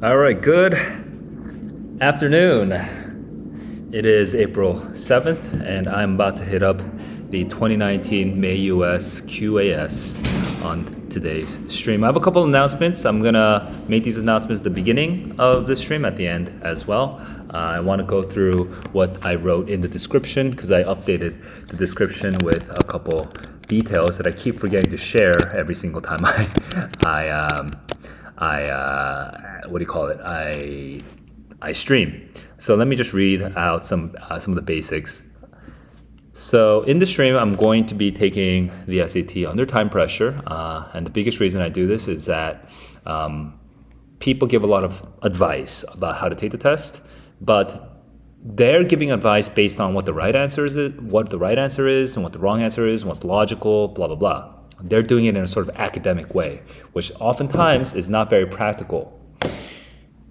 All right, good afternoon. It is April 7th, and I'm about to hit up the 2019 May US QAS on today's stream. I have a couple of announcements. I'm gonna make these announcements at the beginning of the stream, at the end as well. I want to go through what I wrote in the description because I updated the description with a couple details that I keep forgetting to share every single time I stream. So let me just read out some of the basics. So in the stream, I'm going to be taking the SAT under time pressure, and the biggest reason I do this is that people give a lot of advice about how to take the test, but they're giving advice based on what the right answer is, and what the wrong answer is, and what's logical, blah blah blah. They're doing it in a sort of academic way, which oftentimes is not very practical.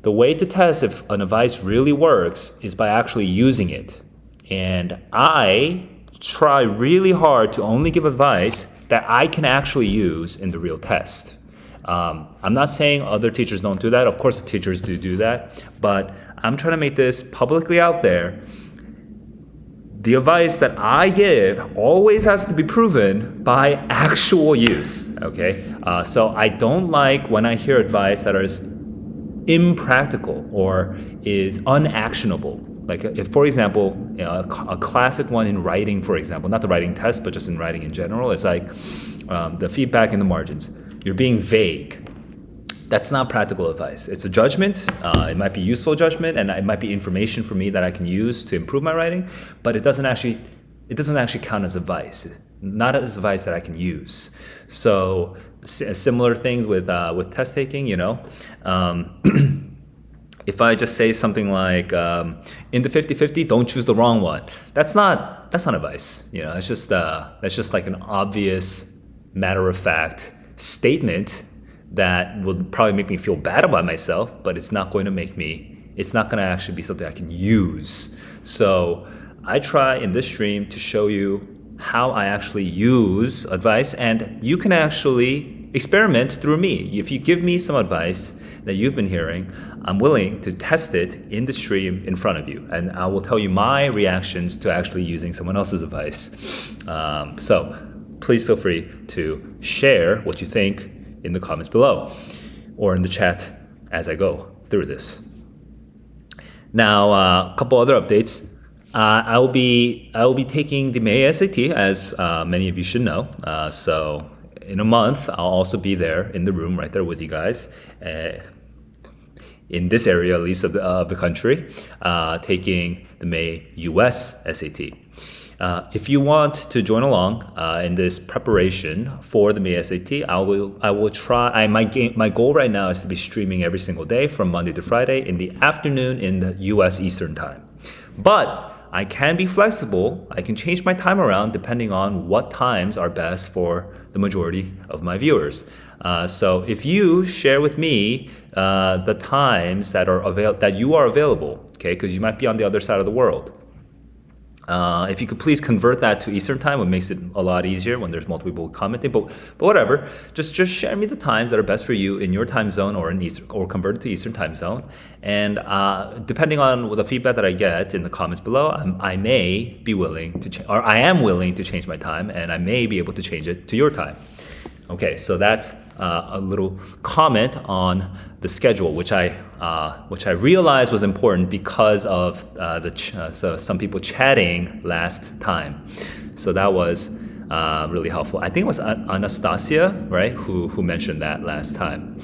The way to test if an advice really works is by actually using it. And I try really hard to only give advice that I can actually use in the real test. I'm not saying other teachers don't do that. Of course, the teachers do that. But I'm trying to make this publicly out there. The advice that I give always has to be proven by actual use, okay? So I don't like when I hear advice that is impractical or is unactionable. Like, if, for example, a classic one in writing, for example, not the writing test, but just in writing in general, it's like the feedback in the margins. You're being vague. That's not practical advice. It's a judgment. It might be useful judgment, and it might be information for me that I can use to improve my writing, but it doesn't actually count as advice. Not as advice that I can use. So similar things with test taking, if I just say something like, in the 50-50, don't choose the wrong one. That's not advice. That's just like an obvious matter of fact statement that will probably make me feel bad about myself, but it's not going to actually be something I can use. So I try in this stream to show you how I actually use advice, and you can actually experiment through me. If you give me some advice that you've been hearing, I'm willing to test it in the stream in front of you, and I will tell you my reactions to actually using someone else's advice. So please feel free to share what you think in the comments below or in the chat as I go through this. Now, a couple other updates. I will be taking the May SAT, as many of you should know. So in a month, I'll also be there in the room right there with you guys, in this area at least of the country, taking the May US SAT. If you want to join along in this preparation for the May SAT, I will try. My goal right now is to be streaming every single day from Monday to Friday in the afternoon in the US Eastern Time. But I can be flexible. I can change my time around depending on what times are best for the majority of my viewers. So if you share with me the times that you are available, okay, because you might be on the other side of the world. If you could please convert that to Eastern time, it makes it a lot easier when there's multiple people commenting. But whatever, just share me the times that are best for you in your time zone or in Eastern, or convert it to Eastern time zone. And depending on the feedback that I get in the comments below, I may be willing to or I am willing to change my time, and I may be able to change it to your time. Okay, so that's a little comment on the schedule, which I realized was important because of some people chatting last time. So that was really helpful. I think it was Anastasia, right, who mentioned that last time.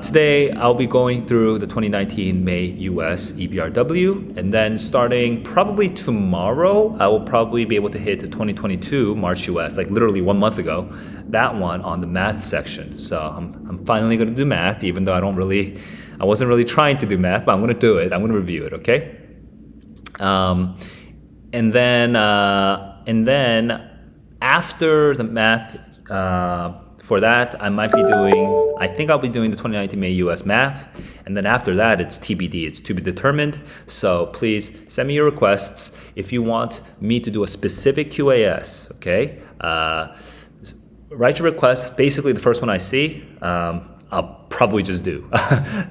Today, I'll be going through the 2019 May US EBRW, and then starting probably tomorrow, I will probably be able to hit the 2022 March US, like literally 1 month ago, that one on the math section. So I'm finally going to do math, even though I wasn't really trying to do math, but I'm going to do it. I'm going to review it, okay? And then after the math, for that, I think I'll be doing the 2019 May US Math, and then after that, it's TBD, it's to be determined. So please send me your requests if you want me to do a specific QAS, okay? Write your requests, basically the first one I see, I'll probably just do,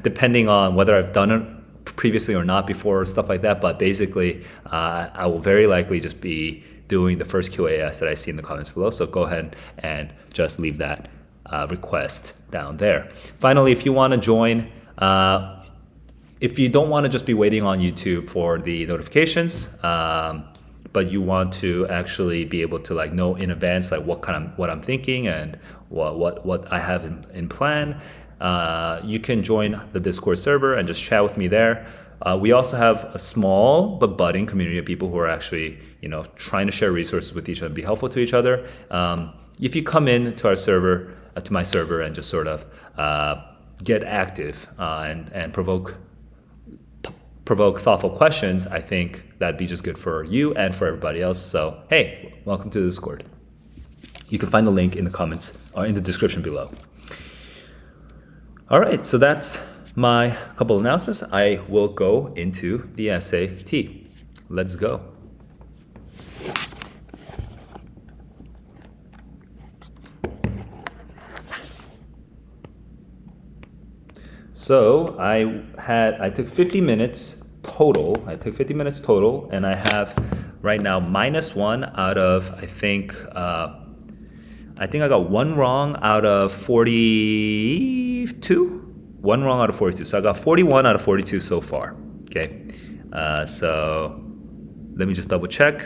depending on whether I've done it previously or not before, or stuff like that. But basically, I will very likely just be doing the first QAS that I see in the comments below. So go ahead and just leave that request down there. Finally, if you want to join, if you don't want to just be waiting on YouTube for the notifications, but you want to actually be able to like know in advance like what I'm thinking and what I have in plan, you can join the Discord server and just chat with me there. We also have a small but budding community of people who are actually trying to share resources with each other and be helpful to each other. If you come in to our server, to my server, and just sort of get active and provoke thoughtful questions, I think that'd be just good for you and for everybody else. So hey, welcome to the Discord. You can find the link in the comments or in the description below. All right, so that's my couple announcements. I will go into the SAT. Let's go. So I took 50 minutes total. And I have right now -1 out of I think I got one wrong out of 42. One wrong out of 42. So I got 41 out of 42 so far. Okay. So let me just double check.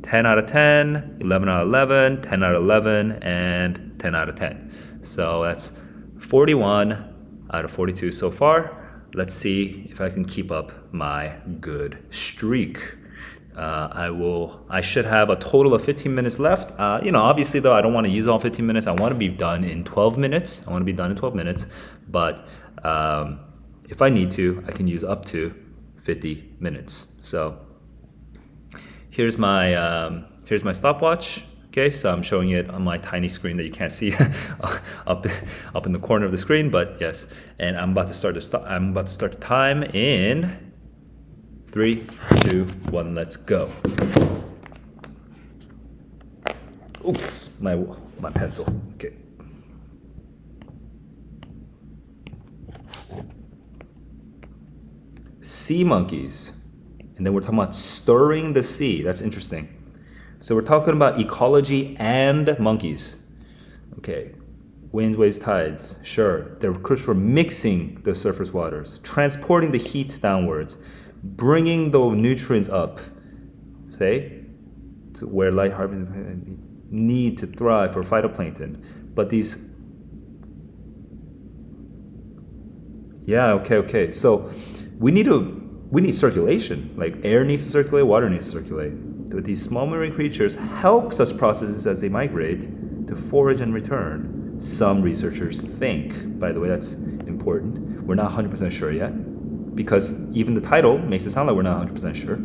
10 out of 10, 11 out of 11, 10 out of 11, and 10 out of 10. So that's 41 out of 42 so far. Let's see if I can keep up my good streak. I should have a total of 15 minutes left. Obviously though, I don't want to use all 15 minutes. I want to be done in 12 minutes. But if I need to, I can use up to 50 minutes. So here's my stopwatch. Okay, so I'm showing it on my tiny screen that you can't see up in the corner of the screen, but yes. And I'm about to start the time in 3, 2, 1. Let's go. Oops, my pencil. Okay. Sea monkeys, and then we're talking about stirring the sea. That's interesting. So we're talking about ecology and monkeys. Okay, winds, waves, tides. Sure, they're crucial for mixing the surface waters, transporting the heat downwards, bringing the nutrients up. Say, to where light harvesting need to thrive for phytoplankton. But these, okay. So we need circulation. Like air needs to circulate, water needs to circulate. But these small marine creatures help such processes as they migrate to forage and return. Some researchers think, by the way, that's important. We're not 100% sure yet, because even the title makes it sound like we're not 100% sure.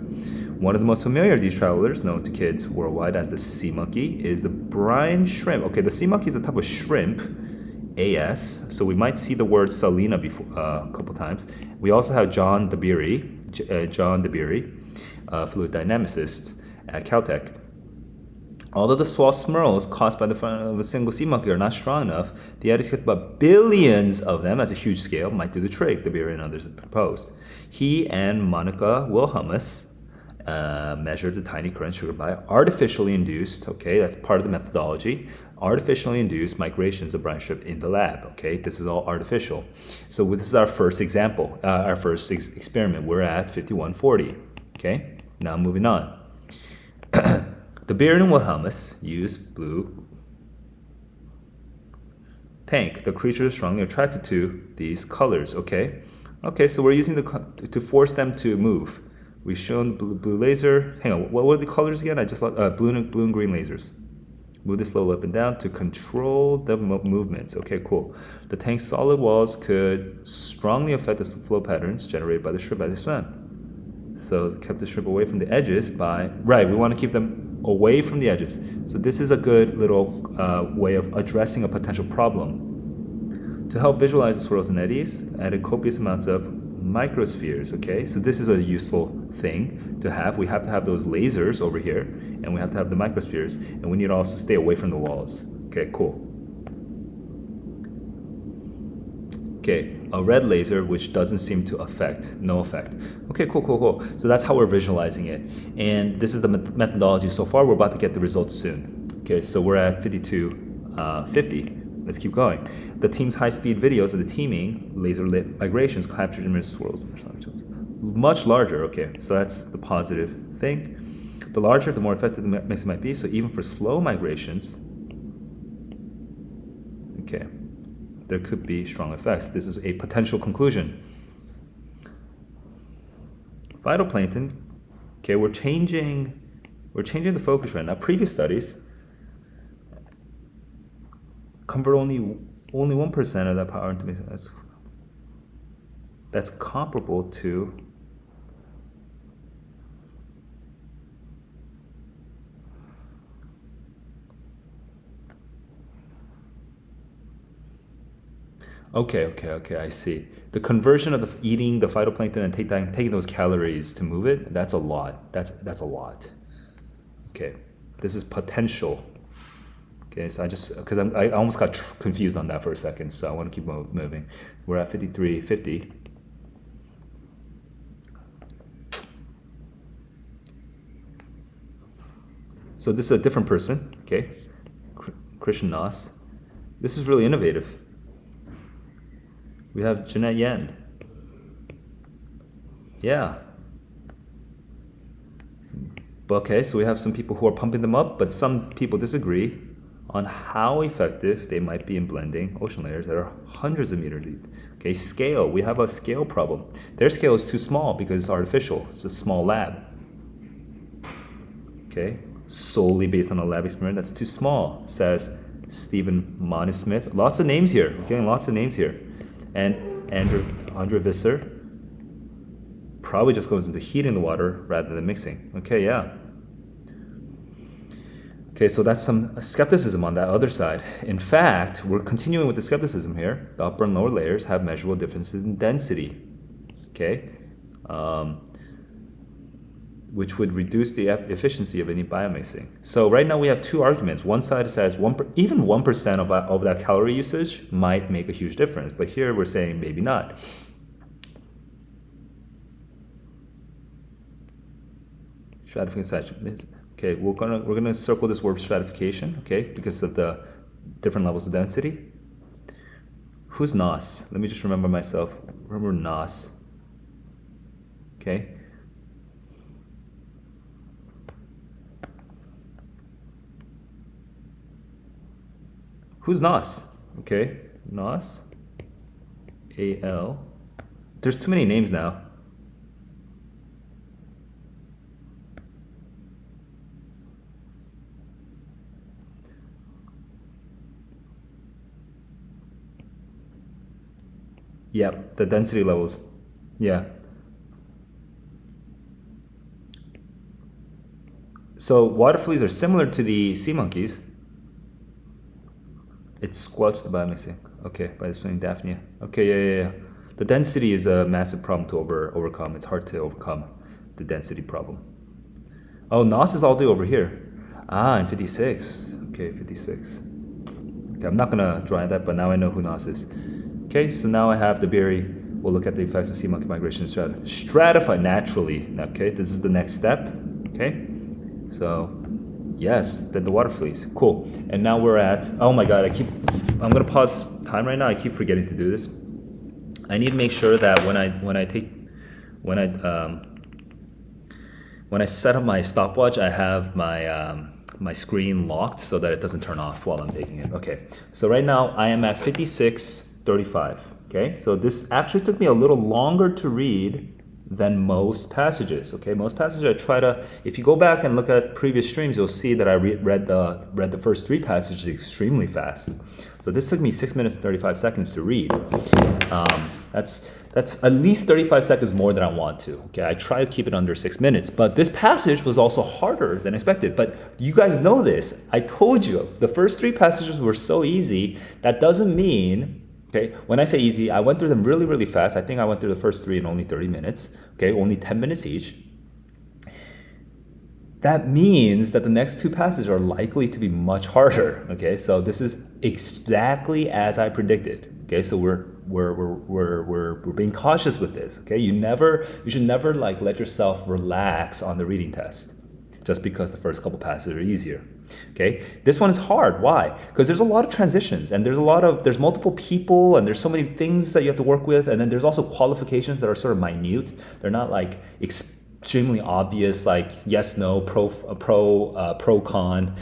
One of the most familiar of these travelers, known to kids worldwide as the sea monkey, is the brine shrimp. Okay, the sea monkey is a type of shrimp, AS, so we might see the word salina before a couple times. We also have John DeBeery, fluid dynamicist at Caltech. Although the small swirls caused by the front of a single sea monkey are not strong enough, the idea about billions of them at a huge scale might do the trick, DeBeery and others have proposed. He and Monica Wilhelmus measured the tiny current triggered by artificially induced, okay, that's part of the methodology, artificially induced migrations of brine shrimp in the lab, okay? This is all artificial. So this is our first example, our first experiment. We're at 5140, okay? Now moving on. The Beard and Wilhelmus used blue tank. The creature is strongly attracted to these colors, okay? Okay, so we're using to force them to move. We've shown blue laser. Hang on, what were the colors again? I just blue and green lasers. Move this slowly up and down to control the movements. Okay, cool. The tank's solid walls could strongly affect the flow patterns generated by the shrimp as they swim. So kept the shrimp away from the edges by, right, we want to keep them away from the edges. So this is a good little way of addressing a potential problem. To help visualize the swirls and eddies, added copious amounts of microspheres, okay? So this is a useful thing to have. We have to have those lasers over here, and we have to have the microspheres, and we need to also stay away from the walls. Okay, cool. Okay, a red laser which doesn't seem to affect, no effect. Okay, cool. So that's how we're visualizing it. And this is the methodology so far. We're about to get the results soon. Okay, so we're at 5250. Let's keep going. The team's high-speed videos of the teaming laser lit migrations captured image swirls. Much larger, okay, so that's the positive thing. The larger, the more effective the mixing might be. So even for slow migrations, okay, there could be strong effects. This is a potential conclusion. Phytoplankton, okay, we're changing the focus right now. Previous studies convert only 1% of that power into mixing. That's comparable to Okay, I see. The conversion of eating the phytoplankton and taking those calories to move it, that's a lot. That's a lot. Okay, this is potential. Okay, so because I almost got confused on that for a second, so I want to keep moving. We're at 5350. So this is a different person, okay? Christian Nas. This is really innovative. We have Jeanette Yen. Yeah. Okay, so we have some people who are pumping them up, but some people disagree on how effective they might be in blending ocean layers that are hundreds of meters deep. Okay, scale. We have a scale problem. Their scale is too small because it's artificial. It's a small lab. Okay, solely based on a lab experiment, that's too small, says Stephen Monismith. Lots of names here. We're getting lots of names here. And Andrew Visser probably just goes into heating the water rather than mixing. Okay, yeah. Okay, so that's some skepticism on that other side. In fact, we're continuing with the skepticism here. The upper and lower layers have measurable differences in density. Okay, which would reduce the efficiency of any biomixing. So right now we have two arguments. One side says even 1% of that calorie usage might make a huge difference, but here we're saying maybe not. Stratification. Okay, we're gonna circle this word stratification, okay, because of the different levels of density. Who's Nas? Let me just remember myself. Remember Nas. Okay. Who's Nas? Okay, Nas, A-L. There's too many names now. Yep, the density levels. Yeah. So water fleas are similar to the sea monkeys. It squelched the biomixing. Okay, by the swimming Daphnia. Okay, yeah. The density is a massive problem to overcome. It's hard to overcome the density problem. Oh, Nos is all the way over here. Ah, in 56. Okay, 56. Okay, I'm not gonna draw that, but now I know who Nos is. Okay, so now I have the berry. We'll look at the effects of sea monkey migration stratify naturally. Okay, this is the next step. Okay, so yes, then the water fleas. Cool. And now we're at, oh my God, I'm gonna pause time right now. I keep forgetting to do this. I need to make sure that when I set up my stopwatch, I have my screen locked so that it doesn't turn off while I'm taking it. Okay, so right now I am at 56:35. Okay, so this actually took me a little longer to read than most passages. Okay, most passages I try to, if you go back and look at previous streams, you'll see that I read the first three passages extremely fast. So this took me 6 minutes and 35 seconds to read. That's at least 35 seconds more than I want to. Okay, I try to keep it under 6 minutes, but this passage was also harder than expected. But you guys know this. I told you the first three passages were so easy. That doesn't mean, okay, when I say easy, I went through them really, really fast. I think I went through the first three in only 30 minutes. Okay, only 10 minutes each. That means that the next two passages are likely to be much harder. Okay, so this is exactly as I predicted. Okay, so we're we're being cautious with this. Okay, you should never like let yourself relax on the reading test just because the first couple passages are easier. Okay, this one is hard. Why? Because there's a lot of transitions, and there's multiple people, and there's so many things that you have to work with, and then there's also qualifications that are sort of minute. They're not like extremely obvious, like yes, no, pro, con,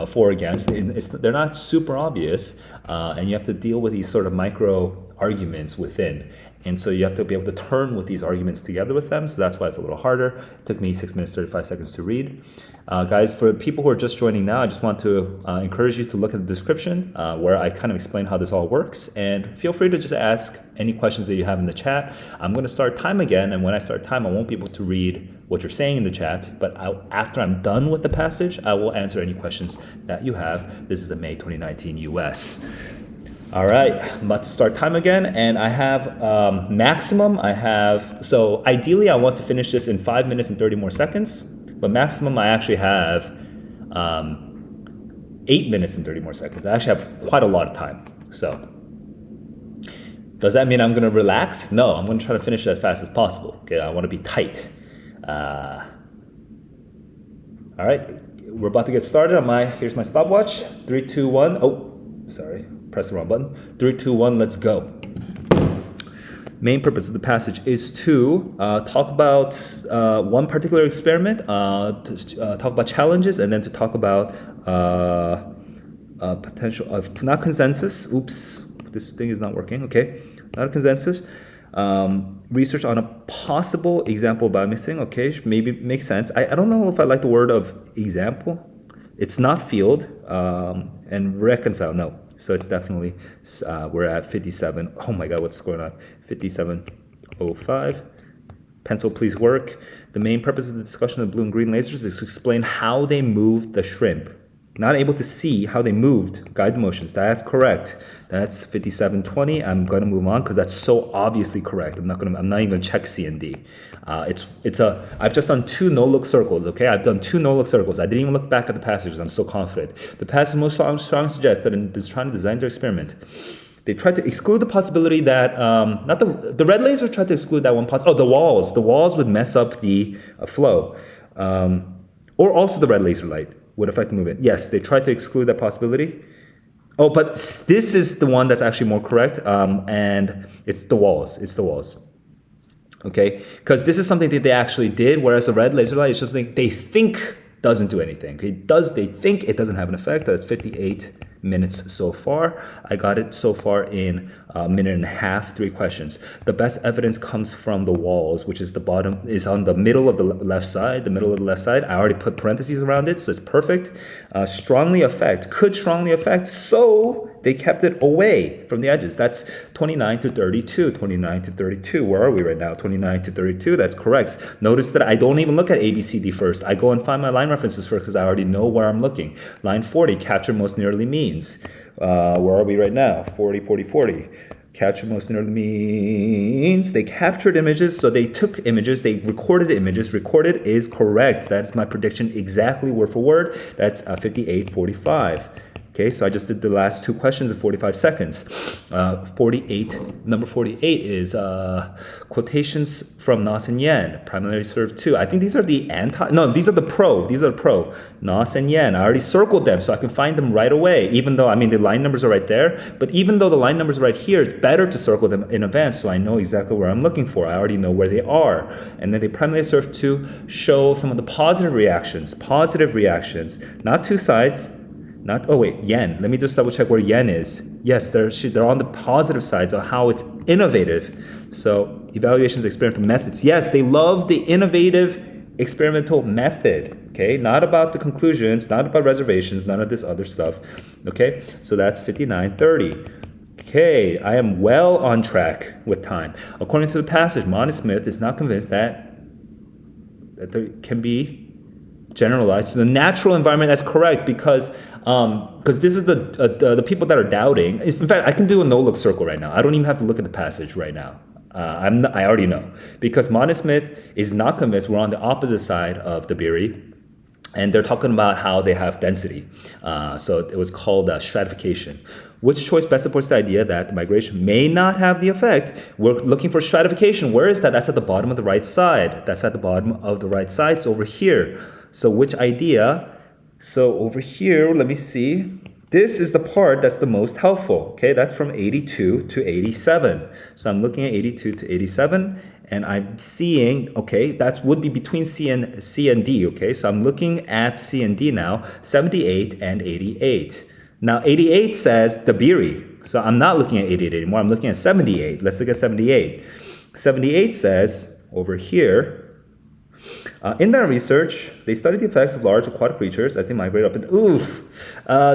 for, against. They're not super obvious, and you have to deal with these sort of micro arguments within. And so you have to be able to turn with these arguments together with them. So that's why it's a little harder. It took me 6 minutes, 35 seconds to read. Guys, for people who are just joining now, I just want to encourage you to look at the description where I kind of explain how this all works. And feel free to just ask any questions that you have in the chat. I'm going to start time again. And when I start time, I won't be able to read what you're saying in the chat. But after I'm done with the passage, I will answer any questions that you have. This is the May 2019 US. All right, I'm about to start time again, and I have maximum. So ideally I want to finish this in 5 minutes and 30 more seconds, but maximum I actually have 8 minutes and 30 more seconds. I actually have quite a lot of time. So does that mean I'm gonna relax? No, I'm gonna try to finish it as fast as possible. Okay, I wanna be tight. All right, we're about to get started. Here's my stopwatch. 3, 2, 1. Oh, sorry. Press the wrong button. 3, 2, 1, let's go. Main purpose of the passage is to talk about one particular experiment, to talk about challenges, and then to talk about potential of not consensus. Oops, this thing is not working. Okay, not a consensus. Research on a possible example of biomixing. Okay, maybe makes sense. I don't know if I like the word of example. It's not field and reconcile. No. So it's definitely, we're at 57. Oh my God, what's going on? 57:05. Pencil, please work. The main purpose of the discussion of blue and green lasers is to explain how they moved the shrimp. Not able to see how they moved, guide the motions. That's correct. That's 57:20. I'm gonna move on because that's so obviously correct. I'm not even gonna check C and D. I've just done 2 no-look circles, okay? I've done 2 no-look circles. I didn't even look back at the passages. I'm so confident. The passage most strong suggests that in trying to design their experiment, they tried to exclude the possibility that, not the red laser tried to exclude that one possibility. Oh, the walls would mess up the flow. Or also the red laser light would affect the movement. Yes, they tried to exclude that possibility. Oh, but this is the one that's actually more correct, and it's the walls. It's the walls. Okay, because this is something that they actually did, whereas the red laser light is something they think doesn't do anything. They think it doesn't have an effect. That's 58 minutes so far. I got it so far in a minute and a half, 3 questions. The best evidence comes from the walls, which is is on the middle of the left side, I already put parentheses around it, so it's perfect. Could strongly affect, so they kept it away from the edges. That's 29 to 32, 29 to 32. Where are we right now? 29 to 32, that's correct. Notice that I don't even look at A, B, C, D first. I go and find my line references first because I already know where I'm looking. Line 40, capture most nearly means. Where are we right now? 40, 40, 40. Capture most nearly means. They captured images, so they took images, they recorded images. Recorded is correct. That's my prediction exactly word for word. That's 58:45. Okay, so I just did the last 2 questions in 45 seconds. Number 48 is quotations from Nos and Yen, primarily served 2. I think these are these are the pro. Nos and Yen, I already circled them so I can find them right away, even though, the line numbers are right there, but even though the line numbers are right here, it's better to circle them in advance so I know exactly where I'm looking for. I already know where they are. And then they primarily serve to show some of the positive reactions, not 2 sides. Yen. Let me just double check where yen is. Yes, they're on the positive side of how it's innovative. So evaluations of experimental methods. Yes, they love the innovative experimental method. Okay, not about the conclusions, not about reservations, none of this other stuff. Okay, so that's 59:30. Okay, I am well on track with time. According to the passage, Mon and Smith is not convinced that there can be generalized to the natural environment. That's correct because this is the people that are doubting. In fact, I can do a no-look circle right now. I don't even have to look at the passage right now. I already know because Mon and Smith is not convinced we're on the opposite side of the Beery. And they're talking about how they have density. So it was called stratification. Which choice best supports the idea that the migration may not have the effect? We're looking for stratification. Where is that? That's at the bottom of the right side. That's at the bottom of the right side. It's over here. So which idea? So over here, let me see. This is the part that's the most helpful. Okay, that's from 82 to 87. So I'm looking at 82 to 87. And I'm seeing, okay, that would be between C and D, okay? So I'm looking at C and D now, 78 and 88. Now, 88 says Dabiri. So I'm not looking at 88 anymore. I'm looking at 78. Let's look at 78. 78 says, over here, in their research, they studied the effects of large aquatic creatures as they migrate up.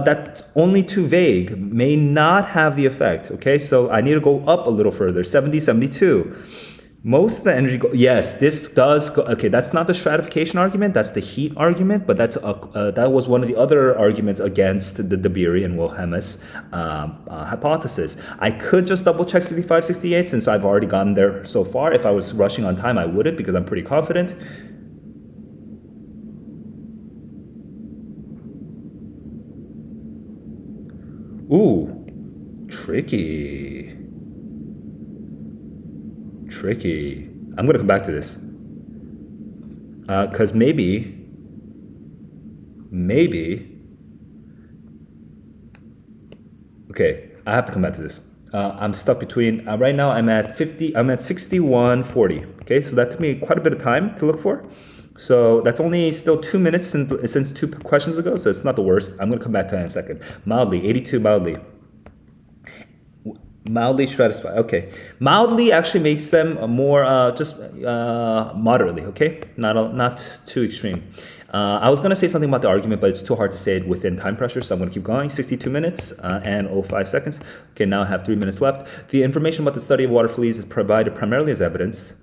That's only too vague. May not have the effect, okay? So I need to go up a little further, 70, 72. Most of the energy, yes, this does go, okay, that's not the stratification argument, that's the heat argument, but that's that was one of the other arguments against the Dabiri and Wilhelmus hypothesis. I could just double check 65, 68 since I've already gotten there so far. If I was rushing on time, I wouldn't because I'm pretty confident. Ooh, tricky. I'm going to come back to this. Because maybe, okay, I have to come back to this. I'm stuck between, right now I'm at 61:40. Okay, so that took me quite a bit of time to look for. So that's only still 2 minutes since 2 questions ago, so it's not the worst. I'm going to come back to that in a second. Mildly, 82 mildly. Mildly stratified. Okay, mildly actually makes them more just moderately. Okay, not too extreme. I was gonna say something about the argument, but it's too hard to say it within time pressure, so I'm gonna keep going. 62 minutes and 05 seconds. Okay, now I have 3 minutes left. The information about the study of water fleas is provided primarily as evidence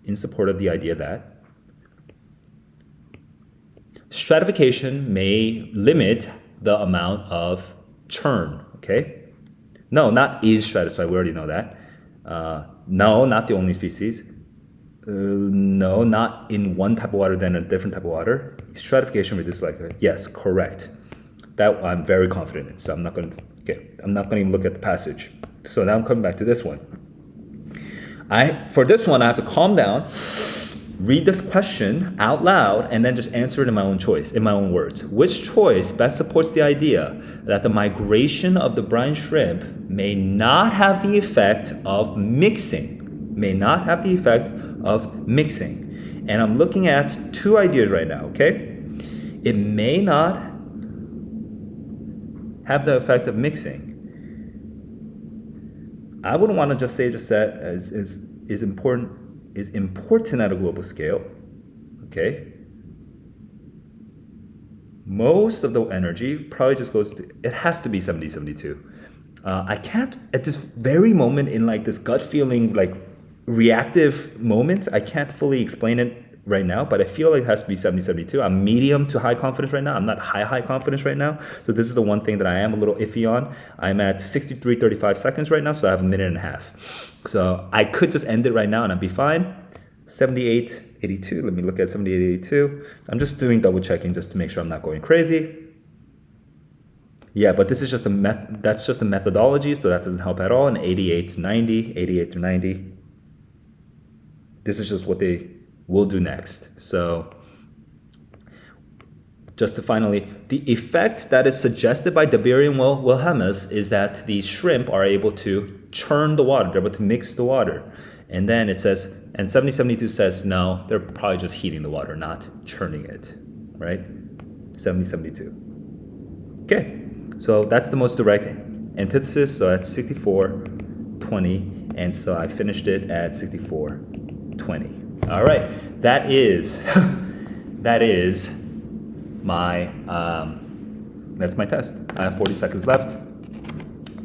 in support of the idea that stratification may limit the amount of churn. Okay. No, not is stratified. We already know that. No, not the only species. No, not in one type of water than a different type of water. Stratification reduces likelihood. Yes, correct. That I'm very confident in. So I'm not going to. Okay, I'm not going to even look at the passage. So now I'm coming back to this one. For this one, I have to calm down, read this question out loud, and then just answer it in my own words. Which choice best supports the idea that the migration of the brine shrimp may not have the effect of mixing? And I'm looking at 2 ideas right now, okay? It may not have the effect of mixing. I wouldn't want to just say that is important at a global scale, okay? Most of the energy probably just goes to, it has to be 70, 72. I can't, at this very moment in like this gut feeling, like reactive moment, I can't fully explain it right now, but I feel like it has to be 70, 72. I'm medium to high confidence right now. I'm not high confidence right now. So this is the one thing that I am a little iffy on. I'm at 63:35 seconds right now, so I have a minute and a half. So I could just end it right now and I'd be fine. 78:82. Let me look at 78:82. I'm just doing double checking just to make sure I'm not going crazy. Yeah, but this is just that's just a methodology, so that doesn't help at all. And 88:90. This is just what they will do next. So just to finally, the effect that is suggested by Dabiri and Wilhelmus is that these shrimp are able to churn the water, they're able to mix the water. And then it says, and 7072 says, no, they're probably just heating the water, not churning it, right? 7072. Okay, so that's the most direct antithesis. So that's 64:20, and so I finished it at 64:20. All right, that is my that's my test. I have 40 seconds left,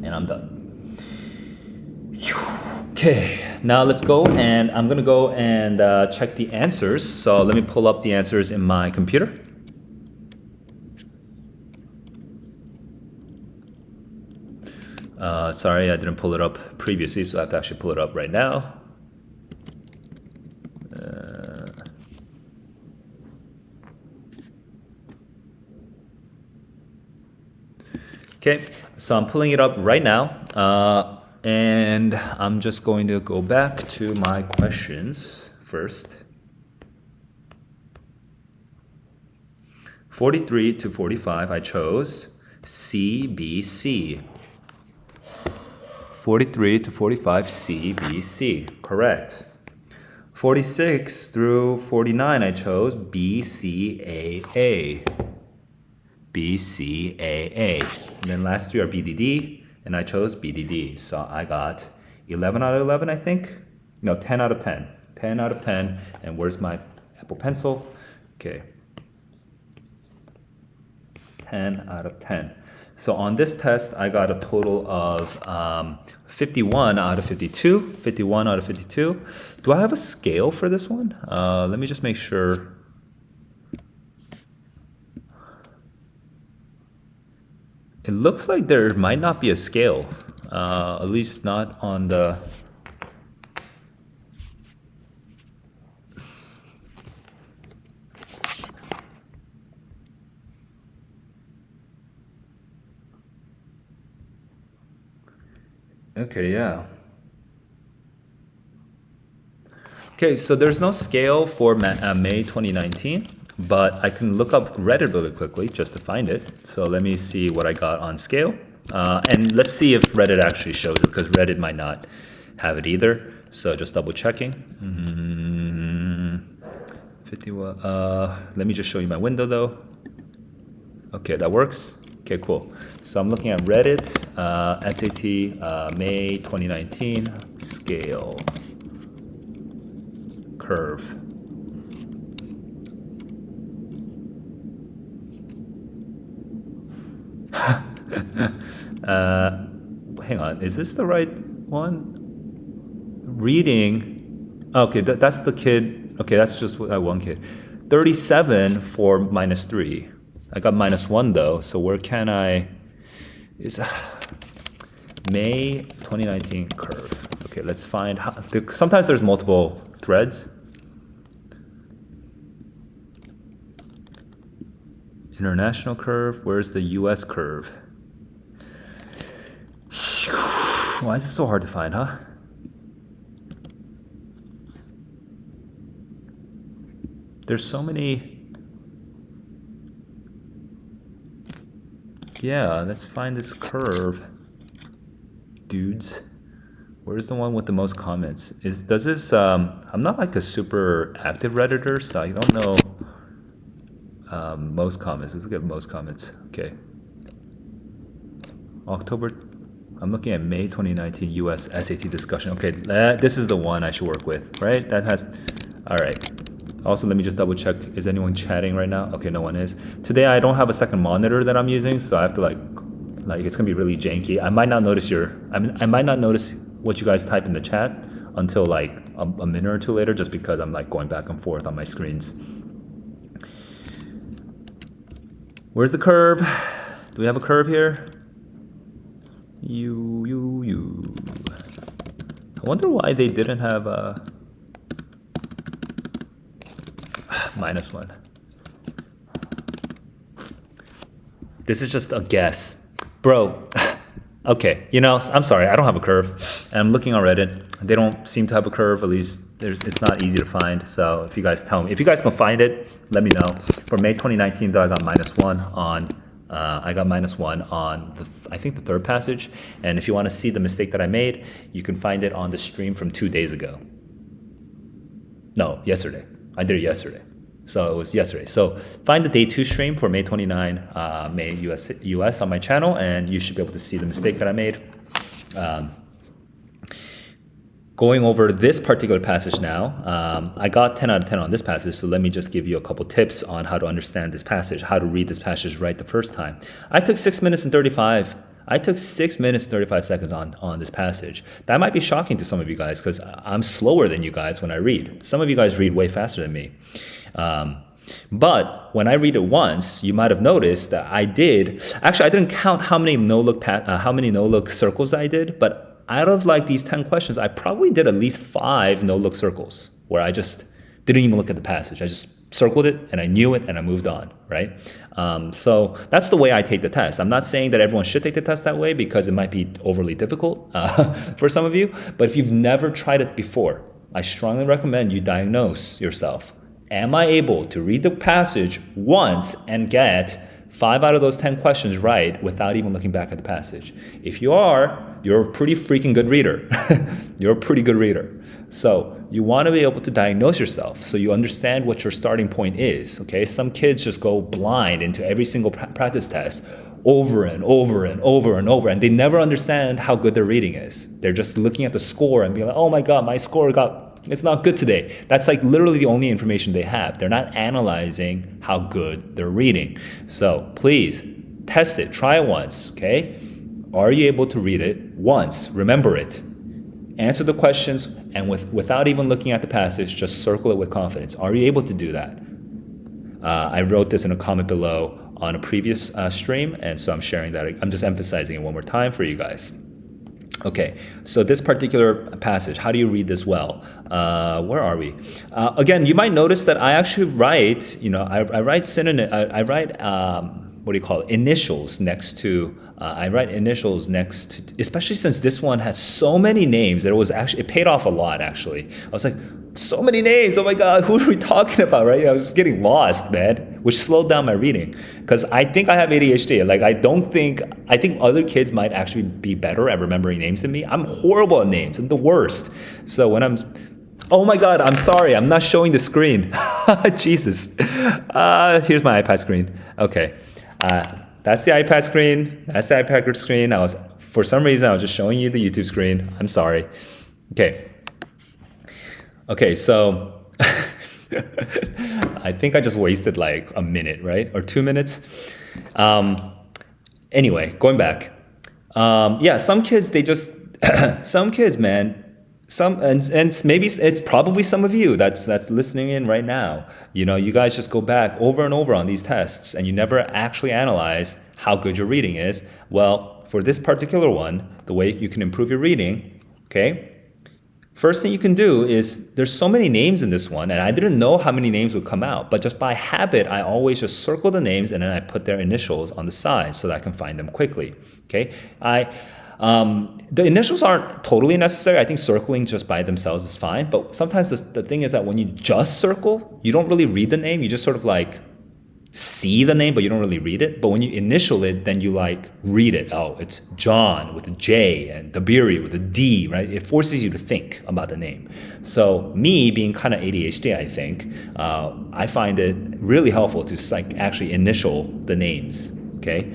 and I'm done. Okay, now let's go, and I'm gonna go and check the answers. So let me pull up the answers in my computer. Sorry, I didn't pull it up previously, so I have to actually pull it up right now. Okay, so I'm pulling it up right now, and I'm just going to go back to my questions first. 43 to 45, I chose C, B, C. 43 to 45, C, B, C. Correct. 46 through 49, I chose B, C, A, A. B, C, A, A. And then last three are B, D, D, and I chose B, D, D. So I got 11 out of 11, I think. No, 10 out of 10. 10 out of 10. And where's my Apple Pencil? Okay. 10 out of 10. So on this test, I got a total of 51 out of 52. 51 out of 52. Do I have a scale for this one? Let me just make sure. It looks like there might not be a scale, at least not on the... Okay, yeah. Okay, so there's no scale for May 2019, but I can look up Reddit really quickly just to find it. So let me see what I got on scale. And let's see if Reddit actually shows it, because Reddit might not have it either. So just double checking. 51. Let me just show you my window though. Okay, that works. Okay, cool. So I'm looking at Reddit, SAT, May 2019, scale, curve. Hang on, is this the right one? Reading, okay, that's the kid, okay, that's just one kid. 37 for -3. I got -1 though, so where can I, is May 2019 curve. Okay, let's find how, sometimes there's multiple threads. International curve, where's the US curve? Why is it so hard to find, huh? There's so many. Yeah, let's find this curve, dudes. Where's the one with the most comments? Does this, I'm not like a super active Redditor, so I don't know most comments. Let's look at most comments. Okay. October, I'm looking at May 2019 US SAT discussion. Okay, this is the one I should work with, right? That has, all right. Also, let me just double check. Is anyone chatting right now? Okay, no one is. Today, I don't have a second monitor that I'm using, so I have to like it's gonna be really janky. I might not notice I might not notice what you guys type in the chat until like a minute or two later, just because I'm like going back and forth on my screens. Where's the curve? Do we have a curve here? You. I wonder why they didn't have a -1. This is just a guess. Bro, okay, you know, I'm sorry, I don't have a curve. And I'm looking on Reddit. They don't seem to have a curve, at least it's not easy to find. So if you guys tell me, if you guys can find it, let me know. For May 2019, though, I got -1 on, I think the third passage. And if you want to see the mistake that I made, you can find it on the stream from 2 days ago. No, yesterday. I did it yesterday. So it was yesterday. So find the day 2 stream for May 29, May US on my channel, and you should be able to see the mistake that I made. Going over this particular passage now, I got 10 out of 10 on this passage, so let me just give you a couple tips on how to understand this passage, how to read this passage right the first time. I took 6 minutes and 35 seconds on this passage. That might be shocking to some of you guys because I'm slower than you guys when I read. Some of you guys read way faster than me. But when I read it once, you might have noticed that I didn't count how many no-look circles I did, but out of like these 10 questions, I probably did at least 5 no-look circles where I just didn't even look at the passage. I just circled it and I knew it and I moved on, right? So that's the way I take the test. I'm not saying that everyone should take the test that way because it might be overly difficult for some of you. But if you've never tried it before, I strongly recommend you diagnose yourself. Am I able to read the passage once and get 5 out of those 10 questions right without even looking back at the passage? If you are, you're a pretty freaking good reader. You're a pretty good reader. So you want to be able to diagnose yourself so you understand what your starting point is, okay? Some kids just go blind into every single practice test over and over and over and over, and they never understand how good their reading is. They're just looking at the score and being like, oh my God, my score it's not good today. That's like literally the only information they have. They're not analyzing how good they're reading. So please test it, try it once, okay? Are you able to read it once? Remember it. Answer the questions, and without even looking at the passage, just circle it with confidence. Are you able to do that? I wrote this in a comment below on a previous stream, and so I'm sharing that. I'm just emphasizing it one more time for you guys. Okay, so this particular passage, how do you read this well? Where are we? Again, you might notice that I actually write, I write synonym, I write, what do you call it, initials next to, especially since this one has so many names that it paid off a lot, actually. I was like, so many names, oh my God, who are we talking about, right? I was just getting lost, man, which slowed down my reading. Because I think I have ADHD. I think other kids might actually be better at remembering names than me. I'm horrible at names. I'm the worst. So oh my God, I'm sorry, I'm not showing the screen. Jesus. Here's my iPad screen. Okay. That's the iPad screen. That's the iPad screen. For some reason, I was just showing you the YouTube screen. I'm sorry. Okay, so I think I just wasted like a minute, right? Or 2 minutes. Anyway, going back. Some kids, some kids, man, and maybe it's probably some of you that's listening in right now. You guys just go back over and over on these tests and you never actually analyze how good your reading is. Well, for this particular one, the way you can improve your reading, okay? First thing you can do is, there's so many names in this one, and I didn't know how many names would come out, but just by habit, I always just circle the names and then I put their initials on the side so that I can find them quickly, okay? The initials aren't totally necessary. I think circling just by themselves is fine, but sometimes the thing is that when you just circle, you don't really read the name, you just sort of like see the name, but you don't really read it. But when you initial it, then you like read it. Oh, it's John with a J and Dabiri with a D, right? It forces you to think about the name. So me being kind of ADHD, I think, I find it really helpful to like actually initial the names, okay?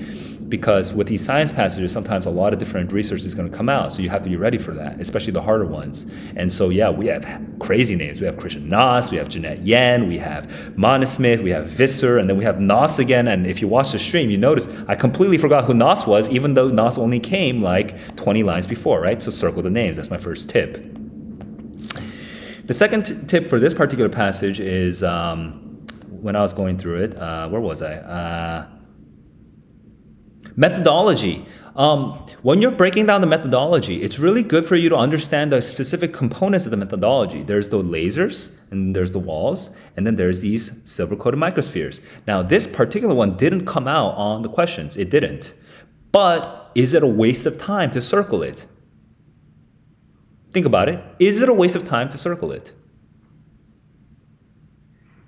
Because with these science passages, sometimes a lot of different research is going to come out. So you have to be ready for that, especially the harder ones. And so, yeah, we have crazy names. We have Christian Nas, we have Jeanette Yen, we have Mana Smith, we have Visser, and then we have Nas again. And if you watch the stream, you notice I completely forgot who Nas was, even though Nas only came like 20 lines before, right? So circle the names. That's my first tip. The second tip for this particular passage is when I was going through it, where was I? Methodology. When you're breaking down the methodology, it's really good for you to understand the specific components of the methodology. There's the lasers, and there's the walls, and then there's these silver-coated microspheres. Now, this particular one didn't come out on the questions. It didn't. But is it a waste of time to circle it? Think about it. Is it a waste of time to circle it?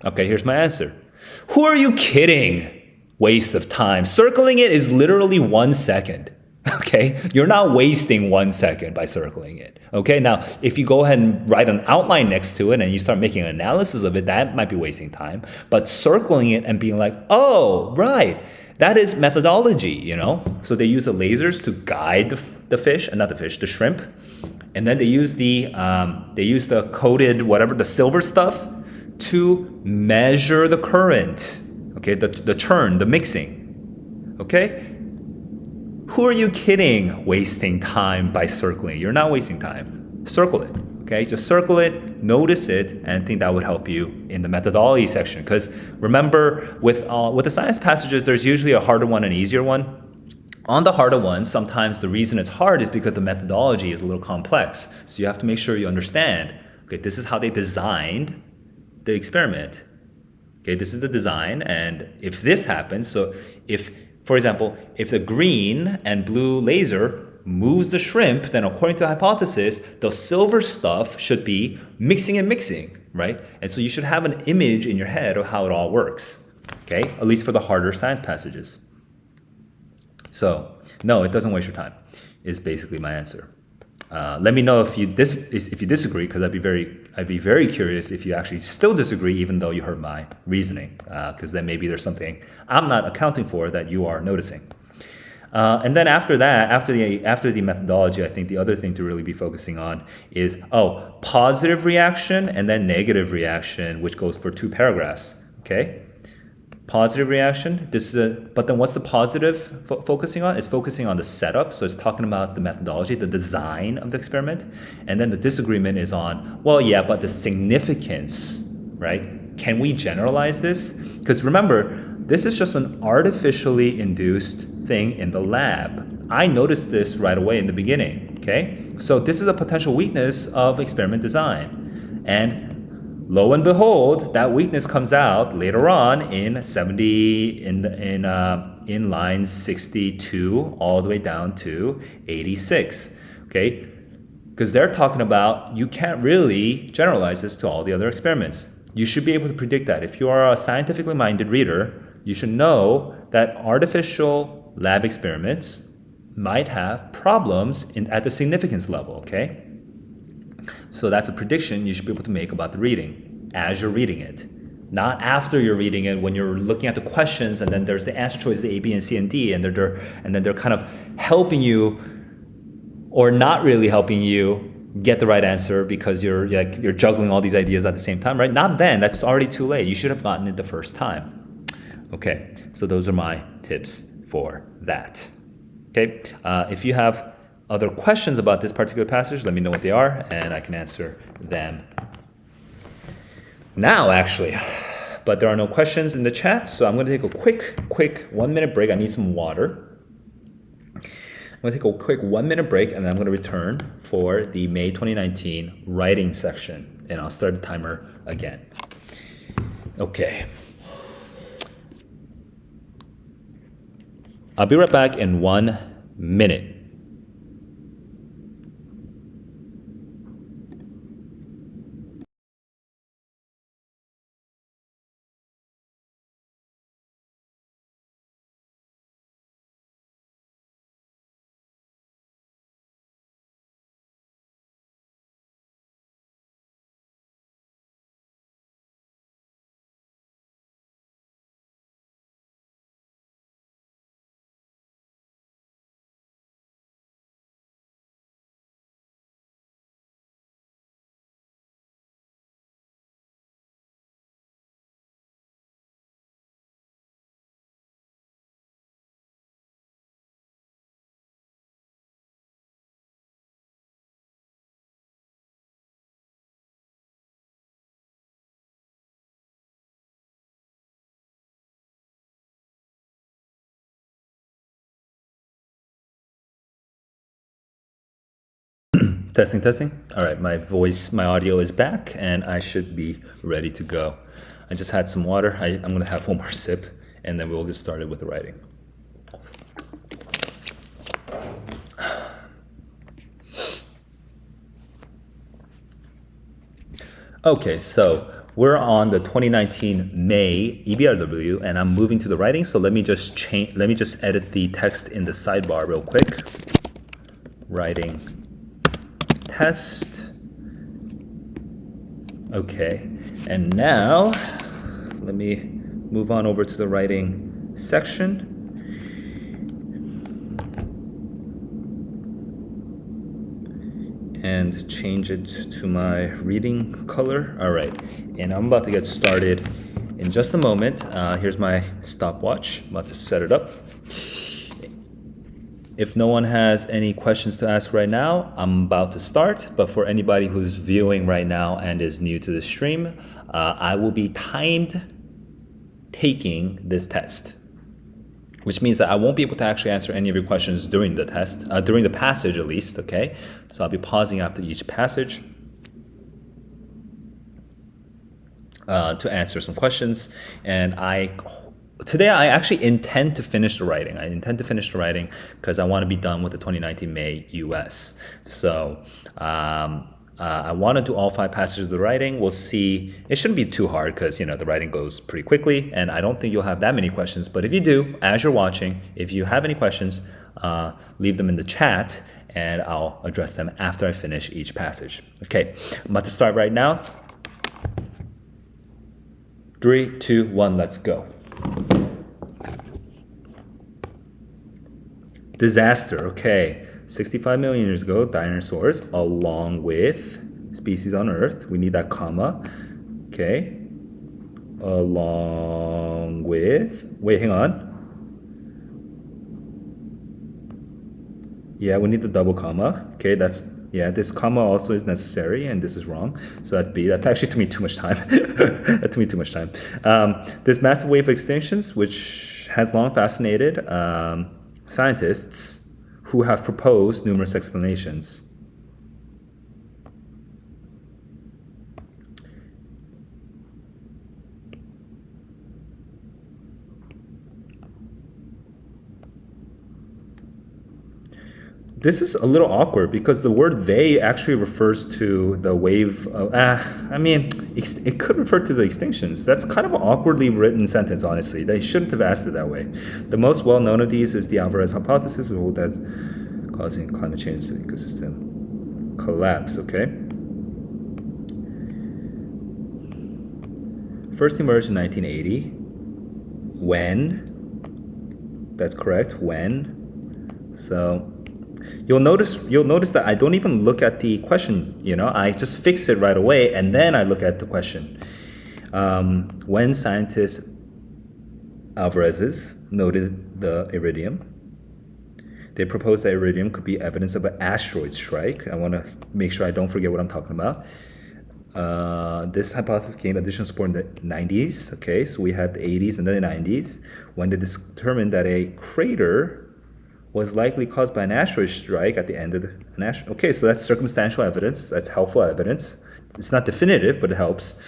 Okay, here's my answer. Who are you kidding? Waste of time. Circling it is literally 1 second. Okay? You're not wasting 1 second by circling it. Okay? Now, if you go ahead and write an outline next to it and you start making an analysis of it, that might be wasting time. But circling it and being like, oh, right, that is methodology, So they use the lasers to guide the fish, not the fish, the shrimp. And then they use the coated, whatever, the silver stuff to measure the current. Okay, the churn, the mixing, okay? Who are you kidding wasting time by circling? You're not wasting time. Circle it, okay? Just circle it, notice it, and I think that would help you in the methodology section. Because remember, with the science passages, there's usually a harder one and an easier one. On the harder ones, sometimes the reason it's hard is because the methodology is a little complex. So you have to make sure you understand, okay, this is how they designed the experiment. Okay, this is the design, and if this happens, so if, for example, if the green and blue laser moves the shrimp, then according to the hypothesis, the silver stuff should be mixing and mixing, right? And so you should have an image in your head of how it all works, okay? At least for the harder science passages. So, no, it doesn't waste your time, is basically my answer. Let me know if you disagree, because I'd be very curious if you actually still disagree, even though you heard my reasoning, because then maybe there's something I'm not accounting for that you are noticing. And then after that, after the methodology, I think the other thing to really be focusing on is positive reaction and then negative reaction, which goes for 2 paragraphs. Okay. Positive reaction, but then what's the positive focusing on? It's focusing on the setup, so it's talking about the methodology, the design of the experiment, and then the disagreement is on, well, yeah, but the significance, right? Can we generalize this? Because remember, this is just an artificially induced thing in the lab. I noticed this right away in the beginning, okay? So this is a potential weakness of experiment design, and lo and behold, that weakness comes out later on in lines 62 all the way down to 86. Okay, because they're talking about you can't really generalize this to all the other experiments. You should be able to predict that. If you are a scientifically minded reader, you should know that artificial lab experiments might have problems at the significance level. Okay. So that's a prediction you should be able to make about the reading as you're reading it. Not after you're reading it, when you're looking at the questions and then there's the answer choices A, B, and C, and D, and then they're kind of helping you or not really helping you get the right answer because you're juggling all these ideas at the same time, right? Not then, that's already too late. You should have gotten it the first time. Okay, so those are my tips for that. Okay, if you have other questions about this particular passage, let me know what they are, and I can answer them now, actually. But there are no questions in the chat, so I'm going to take a quick 1 minute break. I need some water. I'm going to take a quick 1 minute break, and then I'm going to return for the May 2019 writing section, and I'll start the timer again. Okay. I'll be right back in 1 minute. Testing. All right, my audio is back, and I should be ready to go. I just had some water. I'm going to have one more sip, and then we'll get started with the writing. Okay, so we're on the 2019 May EBRW, and I'm moving to the writing. So let me just edit the text in the sidebar real quick. Writing test. Okay, and now let me move on over to the writing section. And change it to my reading color. All right, and I'm about to get started in just a moment. Here's my stopwatch. I'm about to set it up. If no one has any questions to ask right now, I'm about to start. But for anybody who's viewing right now and is new to the stream, I will be timed taking this test, which means that I won't be able to actually answer any of your questions during the test, during the passage at least, okay? So I'll be pausing after each passage. to answer some questions. And today I actually intend to finish the writing. I intend to finish the writing because I want to be done with the 2019 May US. So I want to do all 5 passages of the writing. We'll see. It shouldn't be too hard because, the writing goes pretty quickly, and I don't think you'll have that many questions. But if you do, as you're watching, if you have any questions, leave them in the chat, and I'll address them after I finish each passage. Okay, I'm about to start right now. 3, 2, 1, let's go. Disaster, okay. 65 million years ago, dinosaurs, along with species on Earth. We need that comma. Okay. Along with, wait, hang on. Yeah, we need the double comma. Okay, this comma also is necessary, and this is wrong. So that's B. That actually took me too much time. That took me too much time. This massive wave of extinctions, which has long fascinated scientists who have proposed numerous explanations. This is a little awkward because the word "they" actually refers to the wave of, it could refer to the extinctions. That's kind of an awkwardly written sentence, honestly. They shouldn't have asked it that way. The most well-known of these is the Alvarez hypothesis, we hold that's causing climate change to the ecosystem collapse, okay? First emerged in 1980. When? That's correct, when. So You'll notice that I don't even look at the question, I just fix it right away and then I look at the question. When scientists Alvarez's noted the iridium, they proposed that iridium could be evidence of an asteroid strike. I want to make sure I don't forget what I'm talking about. This hypothesis gained additional support in the 90s. Okay, so we had the 80s and then the 90s when they determined that a crater was likely caused by an asteroid strike at the end of an asteroid. Okay, so that's circumstantial evidence. That's helpful evidence. It's not definitive, but it helps.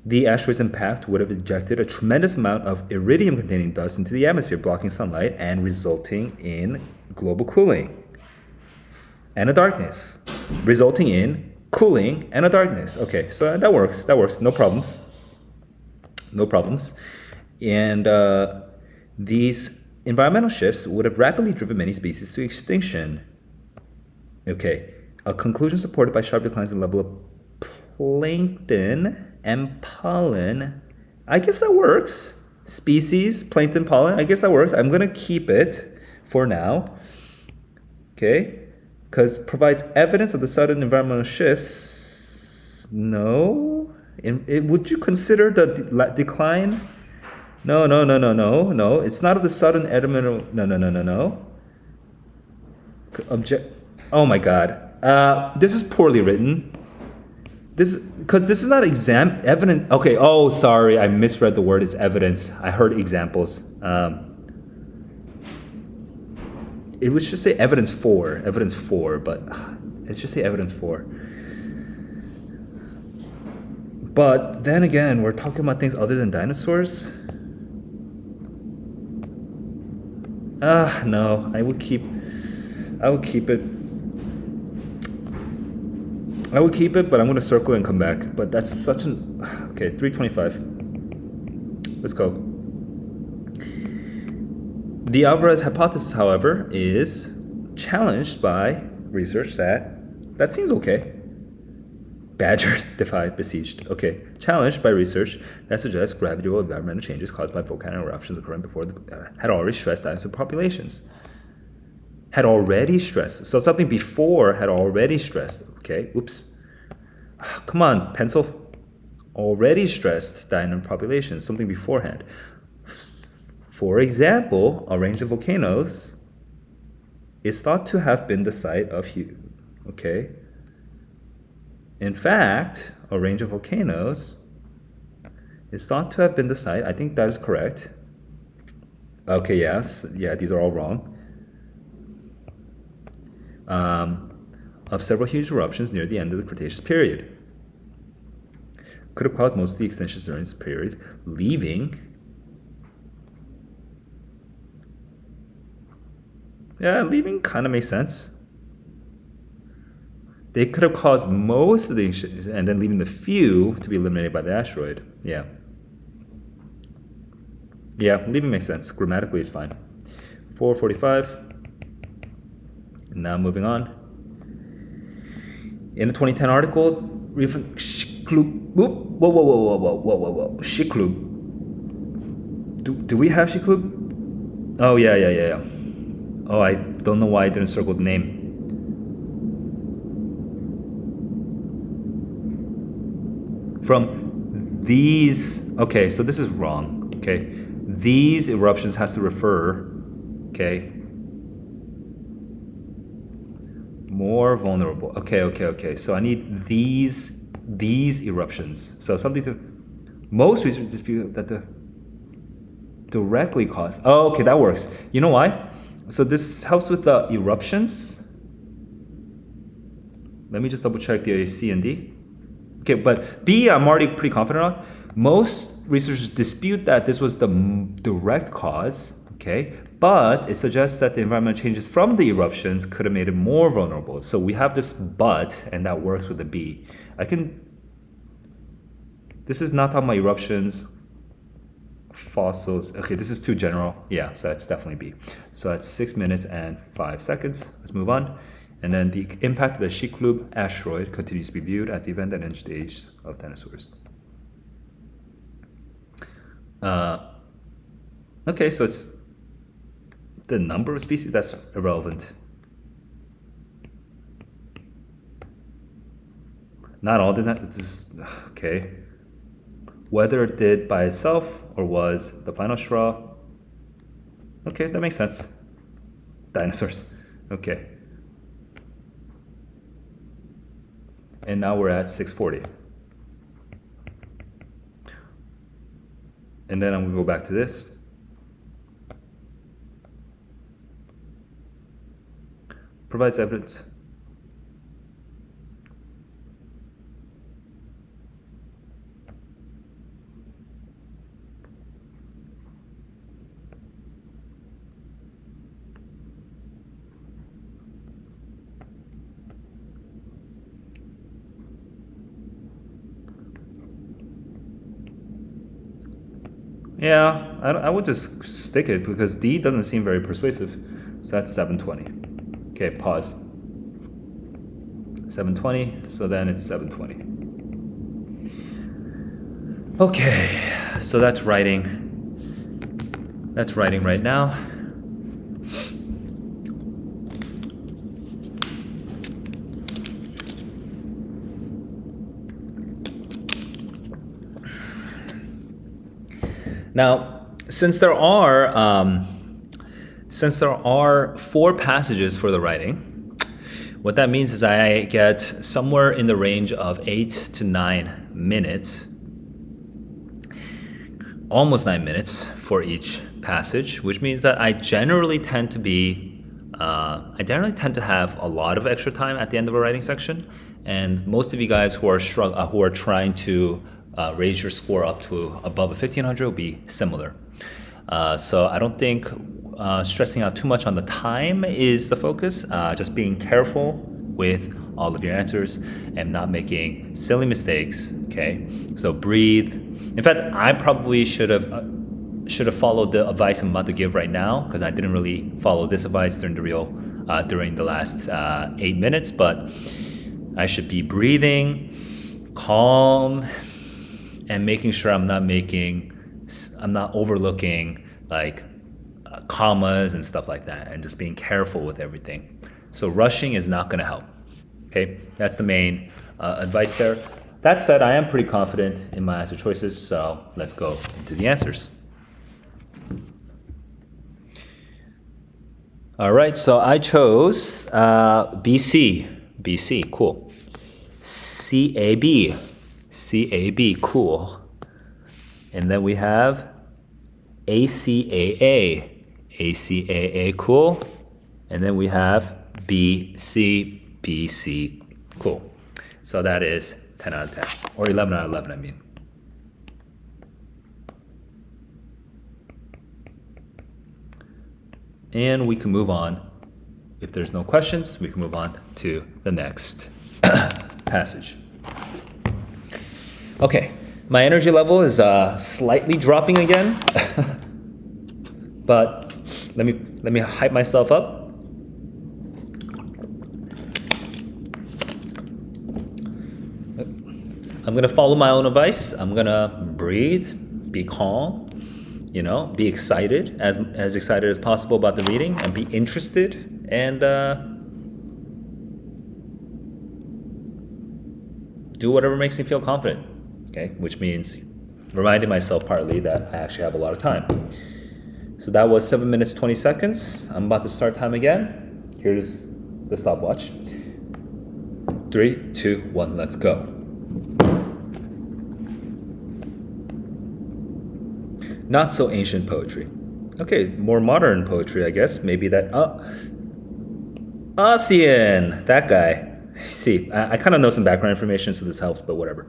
The asteroid's impact would have ejected a tremendous amount of iridium-containing dust into the atmosphere, blocking sunlight and resulting in global cooling and a darkness. Resulting in cooling and a darkness. Okay, so that works. No problems. And these environmental shifts would have rapidly driven many species to extinction. Okay, a conclusion supported by sharp declines in the level of plankton and pollen. I guess that works. Species, plankton, pollen, I guess that works. I'm gonna keep it for now. Okay, because provides evidence of the sudden environmental shifts. No. Would you consider the decline? No. It's not of the sudden elemental. No. Oh my God. This is poorly written. Because this is not evidence. Okay. Oh, sorry. I misread the word. It's evidence. I heard examples. It was just say evidence for, but let's just say evidence for. But then again, we're talking about things other than dinosaurs. No, I would keep it, but I'm going to circle and come back. But that's such an... Okay, 325. Let's go. The Alvarez hypothesis, however, is challenged by research that seems okay. Badgered, defied, besieged. Okay, challenged by research that suggests gravitational environmental changes caused by volcanic eruptions occurring before had already stressed dinosaur populations. So something before had already stressed. Okay, oops. Come on, pencil. Already stressed dinosaur populations, something beforehand. For example, a range of volcanoes is thought to have been the site of okay. In fact, a range of volcanoes is thought to have been the site. I think that is correct. Okay, yes. Yeah, these are all wrong. Of several huge eruptions near the end of the Cretaceous period. could have caused most of the extensions during this period, leaving. Yeah, leaving kind of makes sense. They could have caused most of the extensions and then leaving the few to be eliminated by the asteroid. Yeah. Yeah, leaving makes sense. Grammatically, it's fine. 445. Now moving on. In the 2010 article, whoa. Shiklub. Do we have Shiklub? Oh, yeah. Oh, I don't know why I didn't circle the name. From these, okay, so this is wrong, okay? These eruptions has to refer, okay? More vulnerable. Okay. So I need these eruptions. So something to most research dispute that the directly cause. Oh, okay, that works. You know why? So this helps with the eruptions. Let me just double check the C and D. Okay, but B I'm already pretty confident on. Most researchers dispute that this was the direct cause. Okay, but it suggests that the environmental changes from the eruptions could have made it more vulnerable. So we have this but, and that works with the B. This is not talking about eruptions, fossils. Okay, this is too general. Yeah, so that's definitely B. So that's 6 minutes and 5 seconds. Let's move on. And then the impact of the Shiklub asteroid continues to be viewed as the event that ended the age of dinosaurs. Okay, so it's the number of species, that's irrelevant. Not all this, okay. Whether it did by itself or was the final straw. Okay, that makes sense. Dinosaurs, okay. And now we're at 640. And then I'm gonna go back to this. Provides evidence. Yeah, I would just stick it because D doesn't seem very persuasive. So that's 720. Okay, pause. 720, so then it's 720. Okay, so that's writing. That's writing right now. Now, since there are 4 passages for the writing, what that means is I get somewhere in the range of 8 to 9 minutes, almost 9 minutes for each passage, which means that I generally tend to have a lot of extra time at the end of a writing section, and most of you guys who are trying to raise your score up to above a 1500 will be similar. So I don't think stressing out too much on the time is the focus. Just being careful with all of your answers and not making silly mistakes. Okay, so breathe. In fact, I probably should have followed the advice I'm about to give right now, because I didn't really follow this advice during the last 8 minutes. But I should be breathing, calm, and making sure I'm not overlooking like commas and stuff like that, and just being careful with everything. So rushing is not going to help. Okay, that's the main advice there. That said, I am pretty confident in my answer choices, so let's go into the answers. All right, so I chose BC, cool. CAB, cool. And then we have ACAA, cool. And then we have BC, cool. So that is 10 out of 10, or 11 out of 11, I mean. And we can move on. If there's no questions, we can move on to the next passage. Okay, my energy level is slightly dropping again, but let me hype myself up. I'm gonna follow my own advice. I'm gonna breathe, be calm, be excited, as excited as possible about the reading, and be interested, and do whatever makes me feel confident. Okay, which means reminding myself partly that I actually have a lot of time. So that was 7 minutes 20 seconds. I'm about to start time again. Here's the stopwatch. 3, 2, 1, let's go. Not so ancient poetry. Okay, more modern poetry, I guess. Maybe that. Ossian, that guy. See, I kind of know some background information, so this helps, but whatever.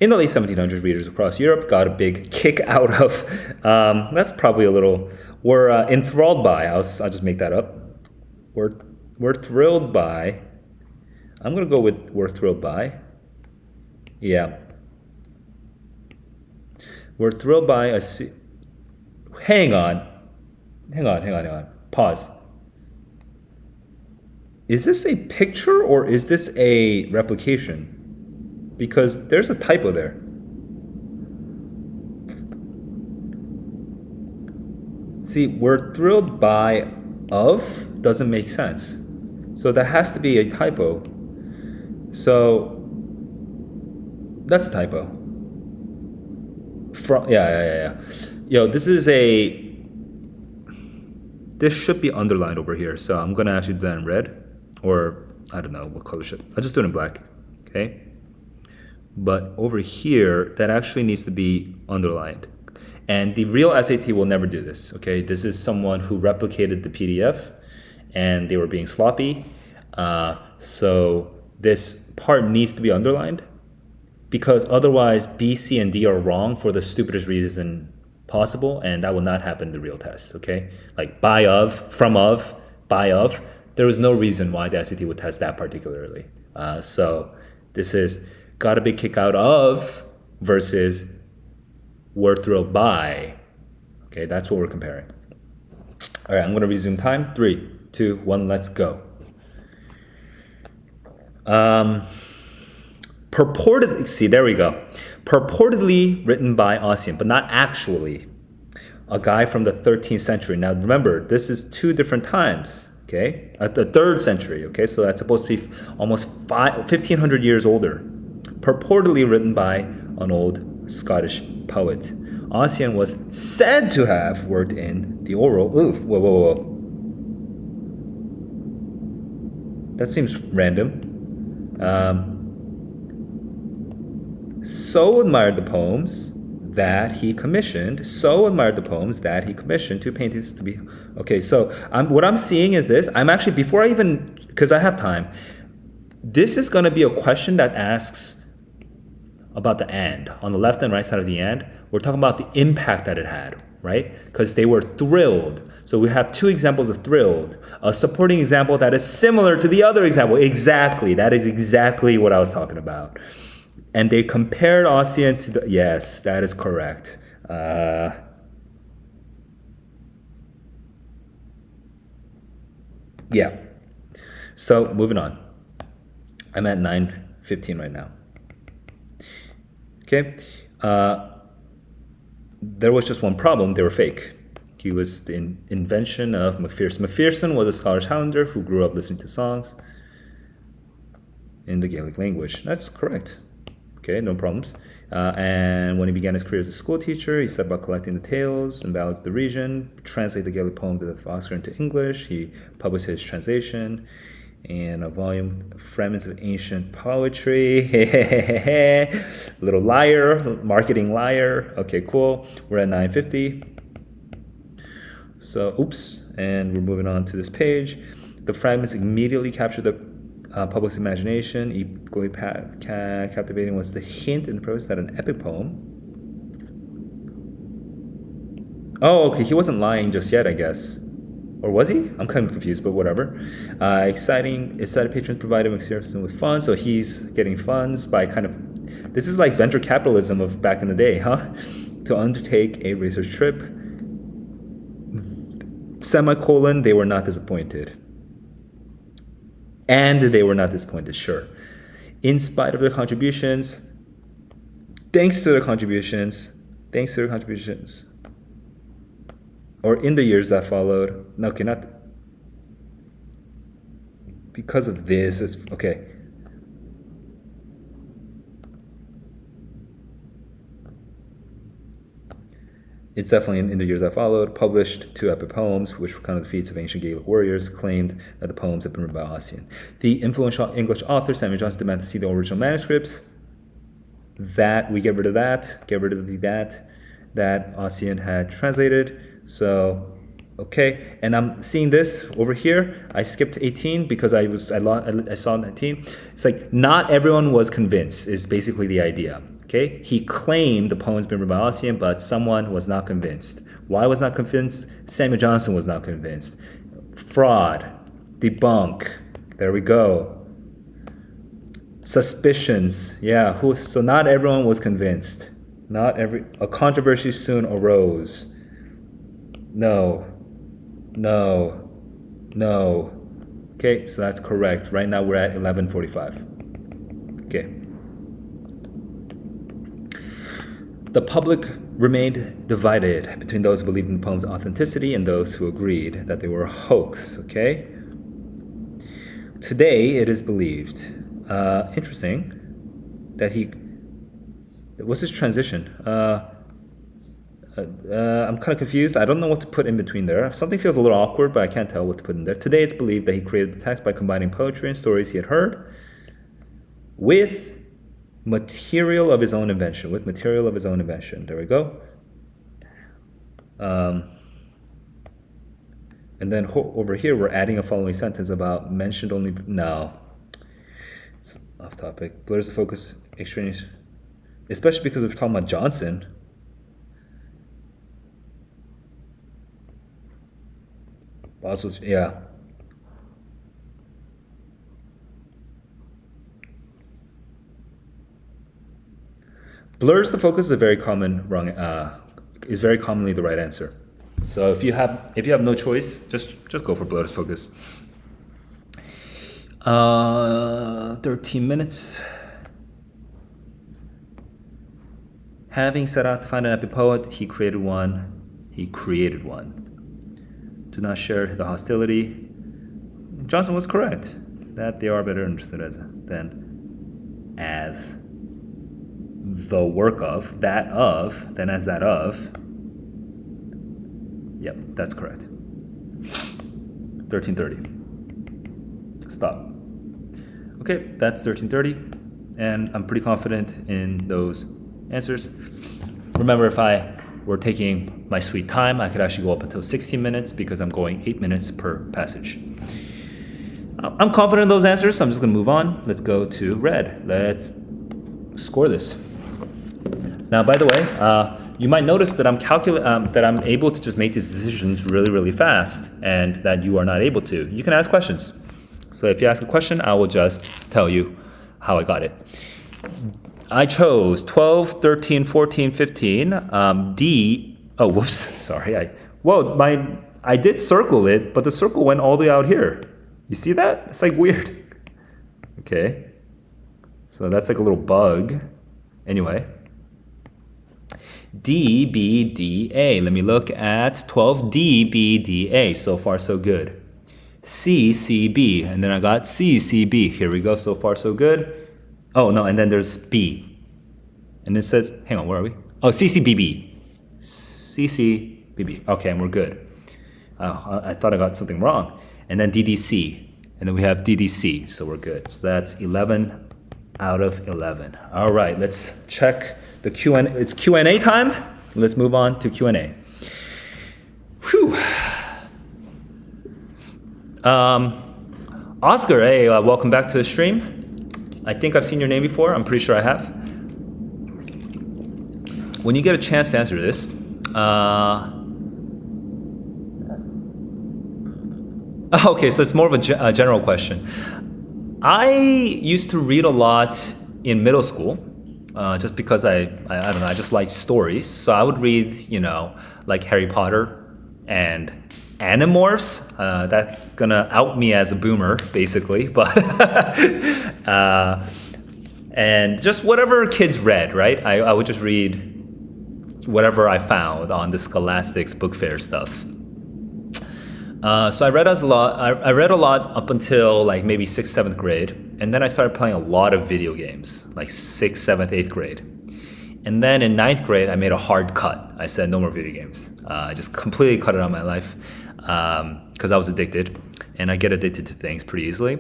In the late 1700s, readers across Europe got a big kick out of. That's probably a little. Were enthralled by. I'll just make that up. We're thrilled by. I'm gonna go with we're thrilled by. Yeah. We're thrilled by a. Hang on. Pause. Is this a picture or is this a replication? Because there's a typo there. See, we're thrilled by of doesn't make sense. So that has to be a typo. So that's a typo. Yeah. Yo, this should be underlined over here. So I'm gonna actually do that in red, or I don't know what color should. I'll just do it in black, okay? But over here, that actually needs to be underlined. And the real SAT will never do this, okay? This is someone who replicated the PDF and they were being sloppy. So this part needs to be underlined because otherwise B, C, and D are wrong for the stupidest reason possible, and that will not happen in the real test, okay? Like by of, from of, by of. There was no reason why the SAT would test that particularly. So this is got a big kick out of versus we're thrilled by. Okay, that's what we're comparing. All right, I'm gonna resume time. 3, 2, 1, let's go. Purportedly, see, there we go. Purportedly written by Ossian, but not actually. A guy from the 13th century. Now remember, this is 2 different times, okay? At the 3rd century, okay? So that's supposed to be almost 1,500 years older. Purportedly written by an old Scottish poet. Ossian was said to have worked in the oral. Ooh, whoa. That seems random. So admired the poems that he commissioned. Two paintings to be. Okay, so what I'm seeing is this. I'm actually, before I even, because I have time, this is going to be a question that asks about the and. On the left and right side of the and, we're talking about the impact that it had, right? Because they were thrilled. So we have 2 examples of thrilled. A supporting example that is similar to the other example. Exactly. That is exactly what I was talking about. And they compared Ossian to the... Yes, that is correct. Yeah. So moving on. I'm at 9:15 right now. Okay. There was just one problem. They were fake. He was the invention of Macpherson. Macpherson was a Scottish Highlander who grew up listening to songs in the Gaelic language. That's correct. Okay, no problems. And when he began his career as a school teacher, he set about collecting the tales and ballads of the region, translate the Gaelic poems of Oxford into English. He published his translation and a volume of fragments of ancient poetry. Little liar, marketing liar. Okay, cool. We're at 9:50. So, oops, and we're moving on to this page. The fragments immediately captured the public's imagination. Equally captivating was the hint in the prose that an epic poem. Oh, okay, he wasn't lying just yet, I guess. Or was he? I'm kind of confused, but whatever. Excited patrons provided McPherson with funds, so he's getting funds by kind of, this is like venture capitalism of back in the day, huh? To undertake a research trip. Semicolon, they were not disappointed. And they were not disappointed, sure. In spite of their contributions, thanks to their contributions, or in the years that followed, no, okay, not, because of this, it's, okay. It's definitely in the years that followed, published 2 epic poems, which were kind of the feats of ancient Gaelic warriors, claimed that the poems had been written by Ossian. The influential English author, Samuel Johnson, demanded to see the original manuscripts. That, we get rid of that that Ossian had translated. So, okay, and I'm seeing this over here. I skipped 18 because I saw 19. It's like not everyone was convinced is basically the idea. Okay, he claimed the poem's been written by Ossian, but someone was not convinced. Why was not convinced? Samuel Johnson was not convinced. Fraud, debunk. There we go. Suspicions. Yeah, so not everyone was convinced. A controversy soon arose. No. Okay, so that's correct. Right now we're at 11:45. Okay. The public remained divided between those who believed in the poem's authenticity and those who agreed that they were a hoax, okay? Today, it is believed, interesting, that what's his transition? I'm kind of confused. I don't know what to put in between there. Something feels a little awkward, but I can't tell what to put in there. Today, it's believed that he created the text by combining poetry and stories he had heard with material of his own invention. There we go. And then over here, we're adding a following sentence about mentioned only. No, it's off topic. Blurs the focus, extraneous, especially because we're talking about Johnson. Boswell's, yeah. Blurs the focus is a very common wrong. Is very commonly the right answer. So if you have no choice, just go for blurs focus. 13 minutes. Having set out to find an epic poet, he created one. Do not share the hostility. Johnson was correct that they are better understood as the work of, than as that of. Yep, that's correct. 1330. Stop. Okay, that's 1330, and I'm pretty confident in those answers. Remember, if I were taking my sweet time, I could actually go up until 16 minutes because I'm going 8 minutes per passage. I'm confident in those answers, so I'm just going to move on. Let's go to red. Let's score this. Now, by the way, you might notice that I'm able to just make these decisions really, really fast, and that you are not able to. You can ask questions. So if you ask a question, I will just tell you how I got it. I chose 12, 13, 14, 15. D. Oh, whoops. Sorry. I did circle it, but the circle went all the way out here. You see that? It's like weird. Okay. So that's like a little bug. Anyway. D, B, D, A. Let me look at 12, D, B, D, A. So far, so good. C, C, B. And then I got C, C, B. Here we go. So far, so good. Oh, no. And then there's B. And it says, hang on, where are we? Oh, C, C, B, B. C, C, B, B. Okay, and we're good. I thought I got something wrong. And then D, D, C. And then we have D, D, C. So we're good. So that's 11 out of 11. All right, let's check the Q&A. It's Q&A time. Let's move on to Q&A. Whew. Oscar, hey, welcome back to the stream. I think I've seen your name before. I'm pretty sure I have. When you get a chance to answer this, Okay, so it's more of a general question. I used to read a lot in middle school, just because I don't know, I just like stories. So I would read, like Harry Potter and Animorphs. That's gonna out me as a boomer, basically, but and just whatever kids read, right? I would just read whatever I found on the Scholastics book fair stuff. So I read as a lot. I read a lot up until like maybe sixth, seventh grade, and then I started playing a lot of video games, like sixth, seventh, eighth grade. And then in ninth grade, I made a hard cut. I said no more video games. I just completely cut it out of my life because I was addicted, and I get addicted to things pretty easily.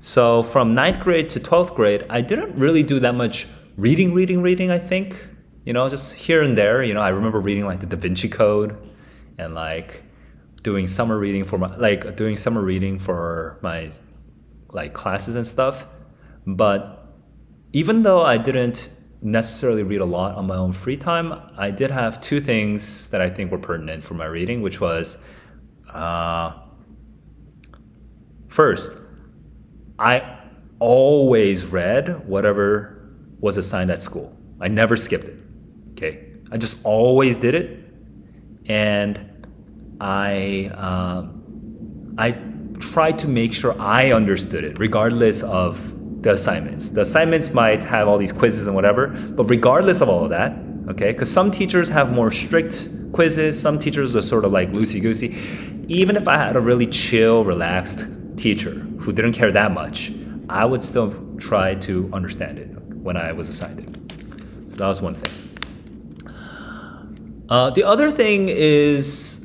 So from ninth grade to 12th grade, I didn't really do that much reading. I think, just here and there. I remember reading like the Da Vinci Code, and like doing summer reading for my like classes and stuff. But even though I didn't necessarily read a lot on my own free time, I did have two things that I think were pertinent for my reading, which was first, I always read whatever was assigned at school. I never skipped it. Okay, I just always did it, and I tried to make sure I understood it, regardless of the assignments. The assignments might have all these quizzes and whatever, but regardless of all of that, okay, because some teachers have more strict quizzes, some teachers are sort of like loosey-goosey. Even if I had a really chill, relaxed teacher who didn't care that much, I would still try to understand it when I was assigned it. So that was one thing. The other thing is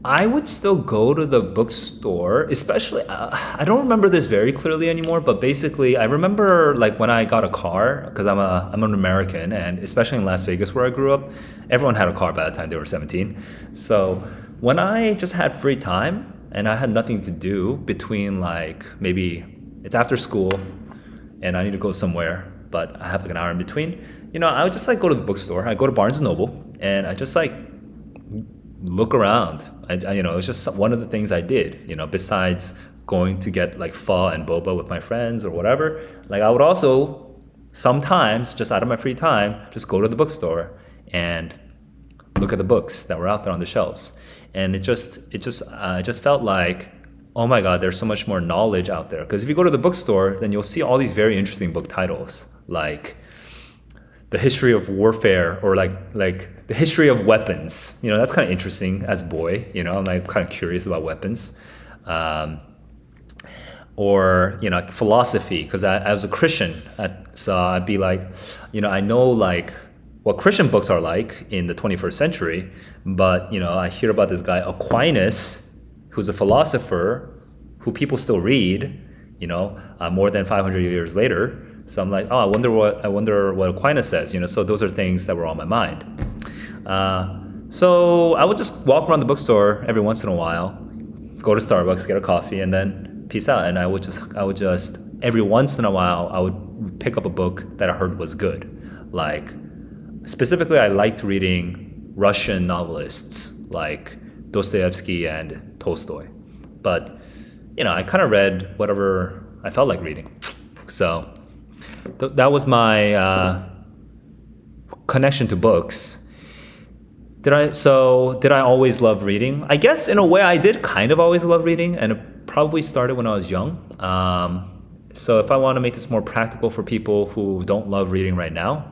I would still go to the bookstore, especially, I don't remember this very clearly anymore, but basically I remember like when I got a car, because I'm an American, and especially in Las Vegas where I grew up, everyone had a car by the time they were 17. So when I just had free time and I had nothing to do between like, maybe it's after school and I need to go somewhere, but I have like an hour in between, I would just like go to the bookstore. I go to Barnes and Noble and I just like look around. It was just one of the things I did, besides going to get like pho and boba with my friends or whatever. Like I would also sometimes, just out of my free time, just go to the bookstore and look at the books that were out there on the shelves. And it just felt like, oh my God, there's so much more knowledge out there. Because if you go to the bookstore, then you'll see all these very interesting book titles, like the history of warfare, or like the history of weapons. That's kind of interesting as a boy. I'm like kind of curious about weapons. Or like philosophy, because I was a Christian, so I'd be like, I know like what Christian books are like in the 21st century, but I hear about this guy Aquinas, who's a philosopher who people still read, more than 500 years later. So I'm like, oh, I wonder what Aquinas says, So those are things that were on my mind. So I would just walk around the bookstore every once in a while, go to Starbucks, get a coffee, and then peace out. And I would just every once in a while, I would pick up a book that I heard was good. Like specifically, I liked reading Russian novelists like Dostoevsky and Tolstoy. But I kind of read whatever I felt like reading. So that was my connection to books. Did I always love reading? I guess in a way I did kind of always love reading, and it probably started when I was young. So if I want to make this more practical for people who don't love reading right now,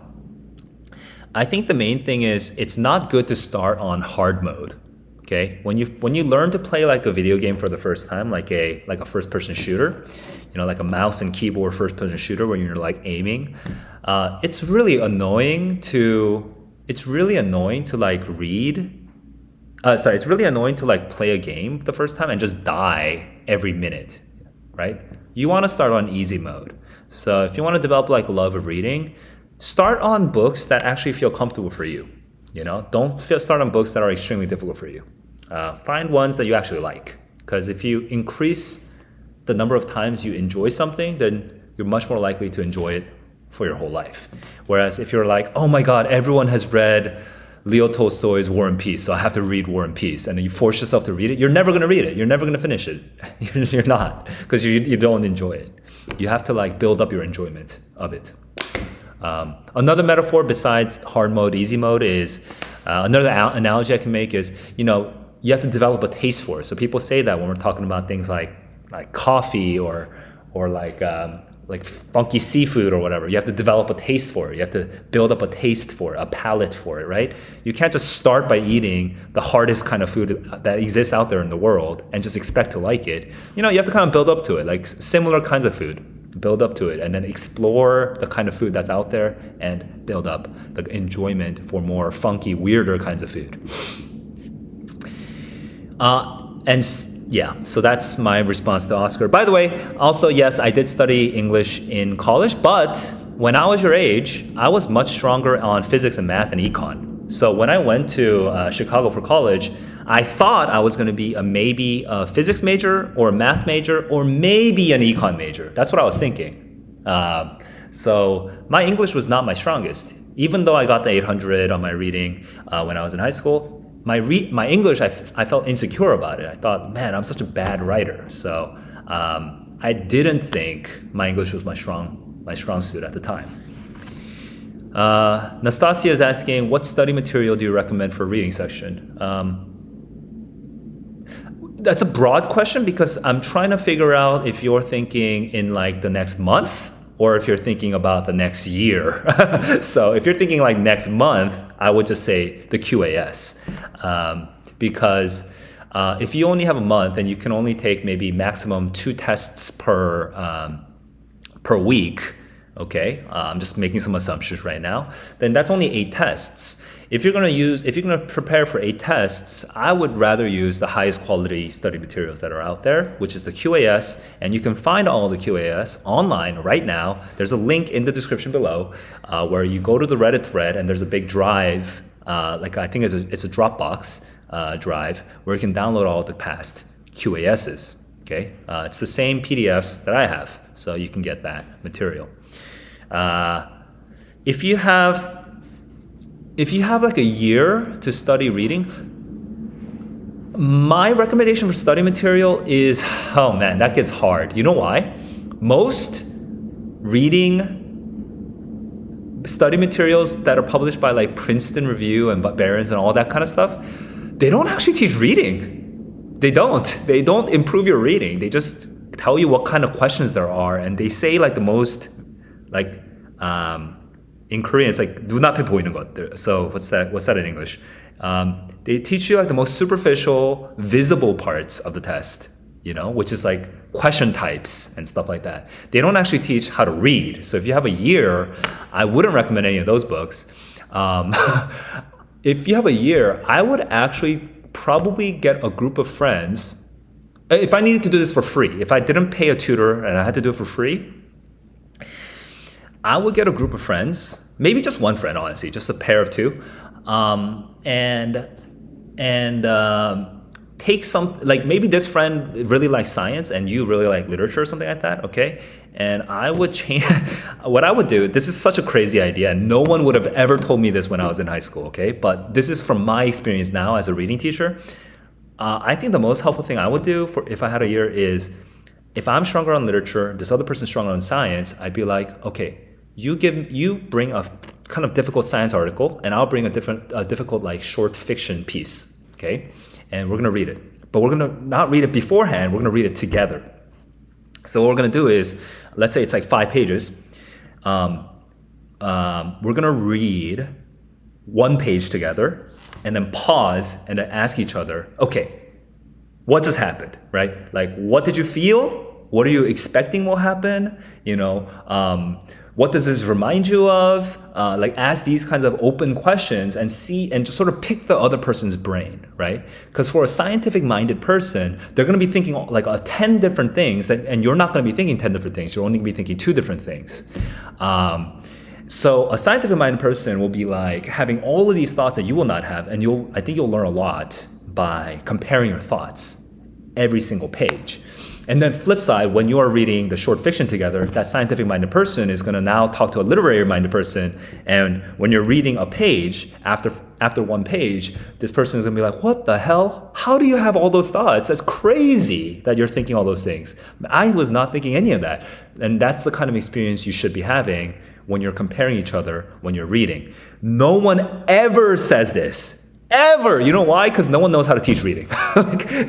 I think the main thing is it's not good to start on hard mode. Okay, when you learn to play like a video game for the first time, like a first person shooter, like a mouse and keyboard first person shooter where you're like aiming, it's really annoying to like play a game the first time and just die every minute, right? You want to start on easy mode. So if you want to develop like a love of reading, start on books that actually feel comfortable for you. Don't start on books that are extremely difficult for you. Find ones that you actually like, because if you increase the number of times you enjoy something, then you're much more likely to enjoy it for your whole life. Whereas if you're like, oh my God, everyone has read Leo Tolstoy's War and Peace, so I have to read War and Peace, and then you force yourself to read it, you're never going to read it. You're never going to finish it. You're not, because you don't enjoy it. You have to like build up your enjoyment of it. Another metaphor besides hard mode, easy mode is, another analogy I can make is, you have to develop a taste for it. So people say that when we're talking about things like coffee or like funky seafood or whatever. You have to develop a taste for it. You have to build up a taste for it, a palate for it, right? You can't just start by eating the hardest kind of food that exists out there in the world and just expect to like it. You have to kind of build up to it, like similar kinds of food. Build up to it and then explore the kind of food that's out there and build up the enjoyment for more funky, weirder kinds of food. So that's my response to Oscar. By the way, also, yes, I did study English in college, but when I was your age, I was much stronger on physics and math and econ. So when I went to Chicago for college, I thought I was going to be maybe a physics major or a math major or maybe an econ major. That's what I was thinking. So my English was not my strongest. Even though I got the 800 on my reading when I was in high school, my English, I felt insecure about it. I thought, man, I'm such a bad writer. So I didn't think my English was my strong suit at the time. Nastasia is asking, what study material do you recommend for reading section? That's a broad question because I'm trying to figure out if you're thinking in like the next month or if you're thinking about the next year. So if you're thinking like next month, I would just say the QAS. Because if you only have a month and you can only take maybe maximum 2 tests per week, okay, I'm just making some assumptions right now, then that's only 8 tests. If you're gonna prepare for 8 tests, I would rather use the highest quality study materials that are out there, which is the QAS, and you can find all the QAS online right now. There's a link in the description below where you go to the Reddit thread and there's a big drive, I think it's a Dropbox drive where you can download all the past QASs. Okay, it's the same PDFs that I have, so you can get that material. If you have like a year to study reading, my recommendation for study material is, oh man, that gets hard. You know why? Most reading study materials that are published by like Princeton Review and Barron's and all that kind of stuff, they don't actually teach reading. They don't improve your reading. They just tell you what kind of questions there are, and they say like the most like in Korean it's like 눈앞에 보이는 것. So what's that in English? They teach you like the most superficial, visible parts of the test, which is like question types and stuff like that. They don't actually teach how to read. So if you have a year, I wouldn't recommend any of those books. If you have a year, I would actually probably get a group of friends. If I needed to do this for free, if I didn't pay a tutor and I had to do it for free, I would get a group of friends, maybe just one friend, honestly, just a pair of 2, and take some, like maybe this friend really likes science and you really like literature or something like that, okay? And I would change, what I would do, this is such a crazy idea, and no one would have ever told me this when I was in high school, okay? But this is from my experience now as a reading teacher. I think the most helpful thing I would do if I had a year is, if I'm stronger on literature, this other person's stronger on science, I'd be like, okay, you bring a kind of difficult science article, and I'll bring a difficult like short fiction piece, okay? And we're gonna read it, but we're gonna not read it beforehand. We're gonna read it together. So what we're gonna do is, let's say it's like 5 pages. We're gonna read 1 page together, and then pause and then ask each other, okay, what just happened, right? Like, what did you feel? What are you expecting will happen? What does this remind you of? Like, ask these kinds of open questions and see, and just sort of pick the other person's brain, right? Because for a scientific-minded person, they're going to be thinking like 10 different things, and you're not going to be thinking 10 different things. You're only going to be thinking 2 different things. So a scientific-minded person will be like having all of these thoughts that you will not have, and I think you'll learn a lot by comparing your thoughts. every single page. And then flip side, when you are reading the short fiction together, that scientific-minded person is going to now talk to a literary-minded person. And when you're reading a page, after one page, this person is going to be like, what the hell? How do you have all those thoughts? That's crazy that you're thinking all those things. I was not thinking any of that. And that's the kind of experience you should be having when you're comparing each other when you're reading. No one ever says this. Ever. You know why? Because no one knows how to teach reading.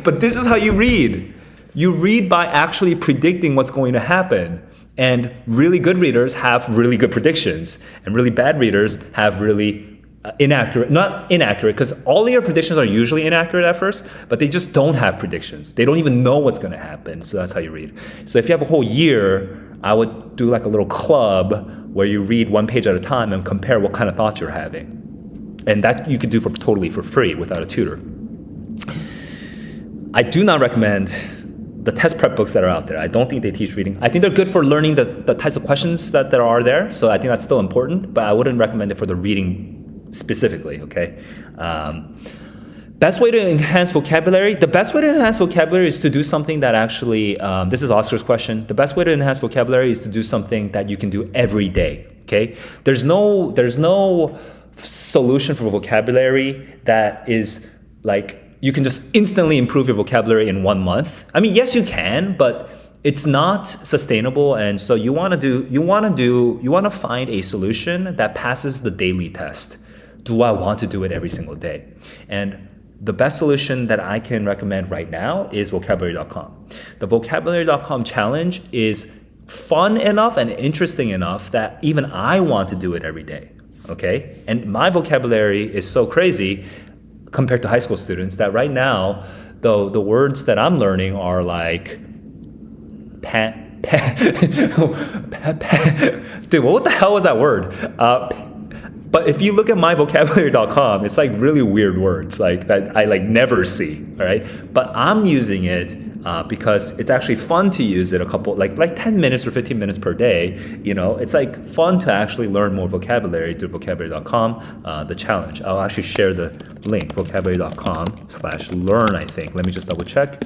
But this is how you read. You read by actually predicting what's going to happen. And really good readers have really good predictions. And really bad readers have really not inaccurate, because all your predictions are usually inaccurate at first, but they just don't have predictions. They don't even know what's going to happen. So that's how you read. So if you have a whole year, I would do like a little club where you read one page at a time and compare what kind of thoughts you're having. And that you could do totally for free without a tutor. I do not recommend the test prep books that are out there. I don't think they teach reading. I think they're good for learning the types of questions that there are there. So I think that's still important, but I wouldn't recommend it for the reading specifically, okay? Best way to enhance vocabulary? The best way to enhance vocabulary is to do something that actually, this is Oscar's question. The best way to enhance vocabulary is to do something that you can do every day, okay? There's no solution for vocabulary that is like, you can just instantly improve your vocabulary in 1 month. I mean, yes, you can, but it's not sustainable. And so you want to find a solution that passes the daily test. Do I want to do it every single day? And the best solution that I can recommend right now is vocabulary.com. The vocabulary.com challenge is fun enough and interesting enough that even I want to do it every day. Okay? And my vocabulary is so crazy compared to high school students that right now, though the words that I'm learning are like dude, what the hell was that word? But if you look at myvocabulary.com, it's like really weird words like that I like never see, all right? But I'm using it because it's actually fun to use it a couple, like 10 minutes or 15 minutes per day. You know, it's like fun to actually learn more vocabulary through vocabulary.com, the challenge. I'll actually share the link, vocabulary.com/learn, I think. Let me just double check.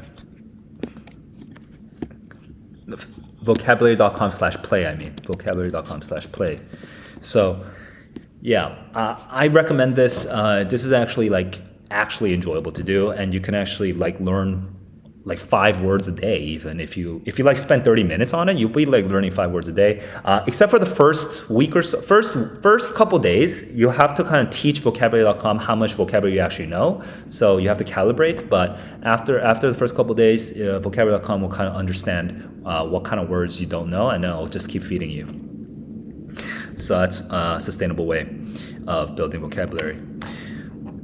Vocabulary.com/play, I mean. Vocabulary.com/play. So, yeah, I recommend this. This is actually enjoyable to do, and you can actually learn 5 words a day. Even if you spend 30 minutes on it, you'll be learning 5 words a day. Except for the first week or so, first couple days, you have to kind of teach vocabulary.com how much vocabulary you actually know. So you have to calibrate. But after the first couple days, vocabulary.com will kind of understand what kind of words you don't know, and then it'll just keep feeding you. So that's a sustainable way of building vocabulary.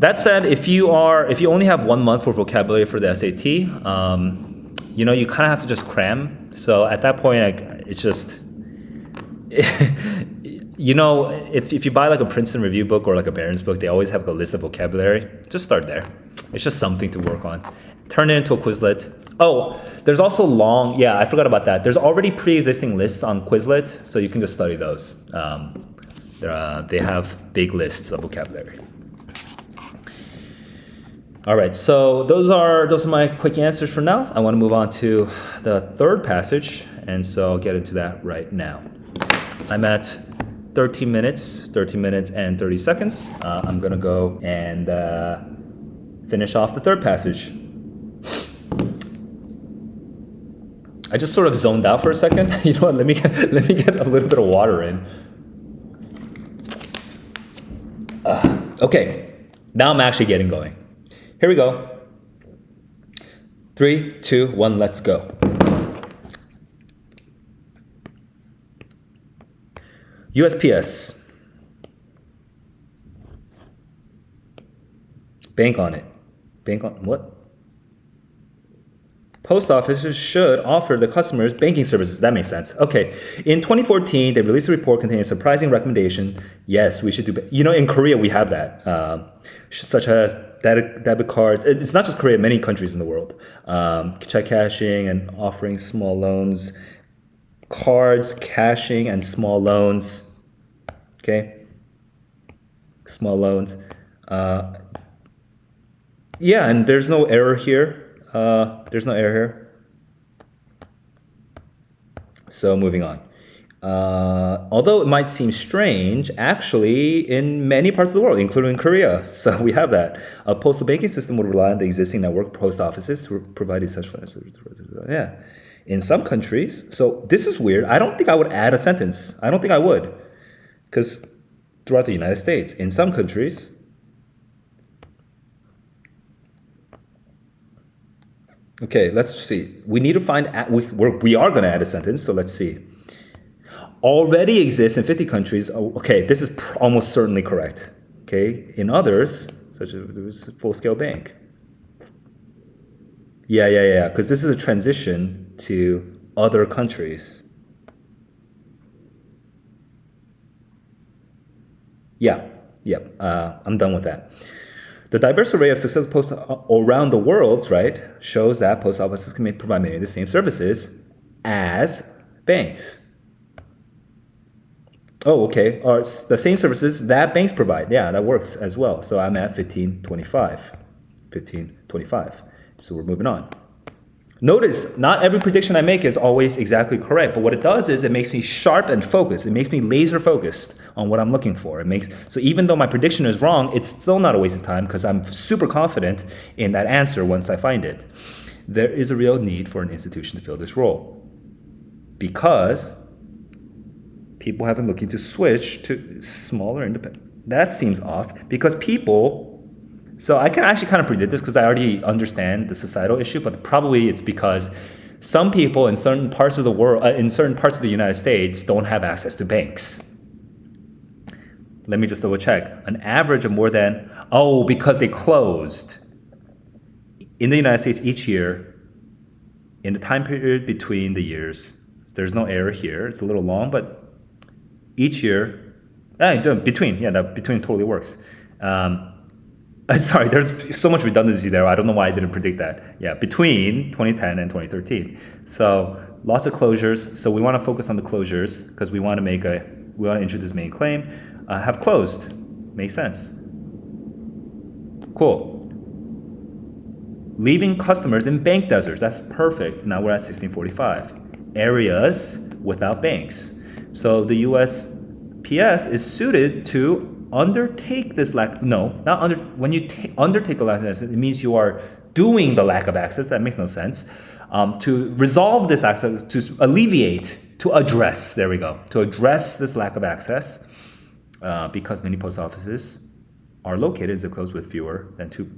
That said, if you only have 1 month for vocabulary for the SAT, you kind of have to just cram. So at that point, it's just, if you buy like a Princeton review book or like a Barron's book, they always have a list of vocabulary. Just start there. It's just something to work on. Turn it into a Quizlet. Oh, there's also I forgot about that. There's already pre-existing lists on Quizlet, so you can just study those. They have big lists of vocabulary. All right, so those are my quick answers for now. I want to move on to the third passage, and so I'll get into that right now. I'm at 13 minutes and 30 seconds. I'm going to go and finish off the third passage. I just sort of zoned out for a second. You know what? Let me get a little bit of water in. Okay, now I'm actually getting going. Here we go. 3, 2, 1, let's go. USPS. Bank on it. Bank on what? Post offices should offer the customers banking services. That makes sense. Okay. In 2014, they released a report containing a surprising recommendation. Yes, we should do. In Korea, we have that, such as debit cards. It's not just Korea, many countries in the world. Check cashing and offering small loans. Cards, cashing, and small loans. Okay. Small loans. Yeah, and there's no error here. There's no error here. So moving on. Although it might seem strange, actually, in many parts of the world, including Korea, so we have that. A postal banking system would rely on the existing network post offices to provide essential. Yeah. In some countries, so this is weird. I don't think I would add a sentence. I don't think I would. Because throughout the United States, in some countries, okay, let's see. We need to find, we are going to add a sentence, so let's see. Already exists in 50 countries. Okay, this is almost certainly correct. Okay, in others, such as full-scale bank. Yeah, because this is a transition to other countries. Yeah, I'm done with that. The diverse array of successful posts around the world, right, shows that post offices can provide many of the same services as banks. Oh, okay. Or the same services that banks provide. Yeah, that works as well. So I'm at 1525. 1525. So we're moving on. Notice, not every prediction I make is always exactly correct, but what it does is it makes me sharp and focused. It makes me laser focused on what I'm looking for. So even though my prediction is wrong, it's still not a waste of time because I'm super confident in that answer once I find it. There is a real need for an institution to fill this role because people have been looking to switch to smaller independent. That seems off because people, so I can actually kind of predict this because I already understand the societal issue, but probably it's because some people in certain parts of the world, in certain parts of the United States don't have access to banks. Let me just double check. An average of more than, because they closed. In the United States each year, in the time period between the years, there's no error here. It's a little long, but each year, between totally works. Sorry, there's so much redundancy there. I don't know why I didn't predict that. Yeah, between 2010 and 2013. So lots of closures. So we want to focus on the closures because we want to introduce main claim. Have closed. Makes sense. Cool. Leaving customers in bank deserts. That's perfect. Now we're at 1645. Areas without banks. So the USPS is suited to undertake this when you undertake the lack of access, it means you are doing the lack of access. That makes no sense. To resolve this access, to alleviate, to address, there we go, to address this lack of access, because many post offices are located in zip codes with fewer than 2.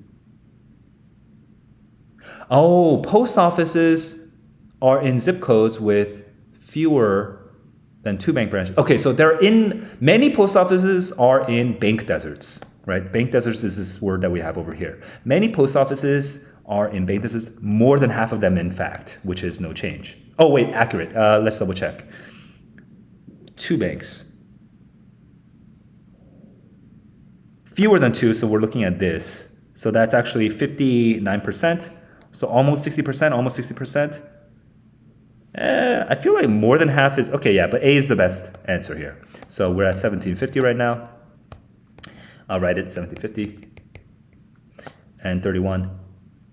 Post offices are in zip codes with fewer than 2 bank branches. Okay, so many post offices are in bank deserts, right? Bank deserts is this word that we have over here. Many post offices are in bank deserts, more than half of them in fact, which is no change. Accurate. Let's double check. 2 banks. Fewer than 2, so we're looking at this. So that's actually 59%. So almost 60%. I feel like more than half is, but A is the best answer here. So we're at 1750 right now. I'll write it 1750 and 31.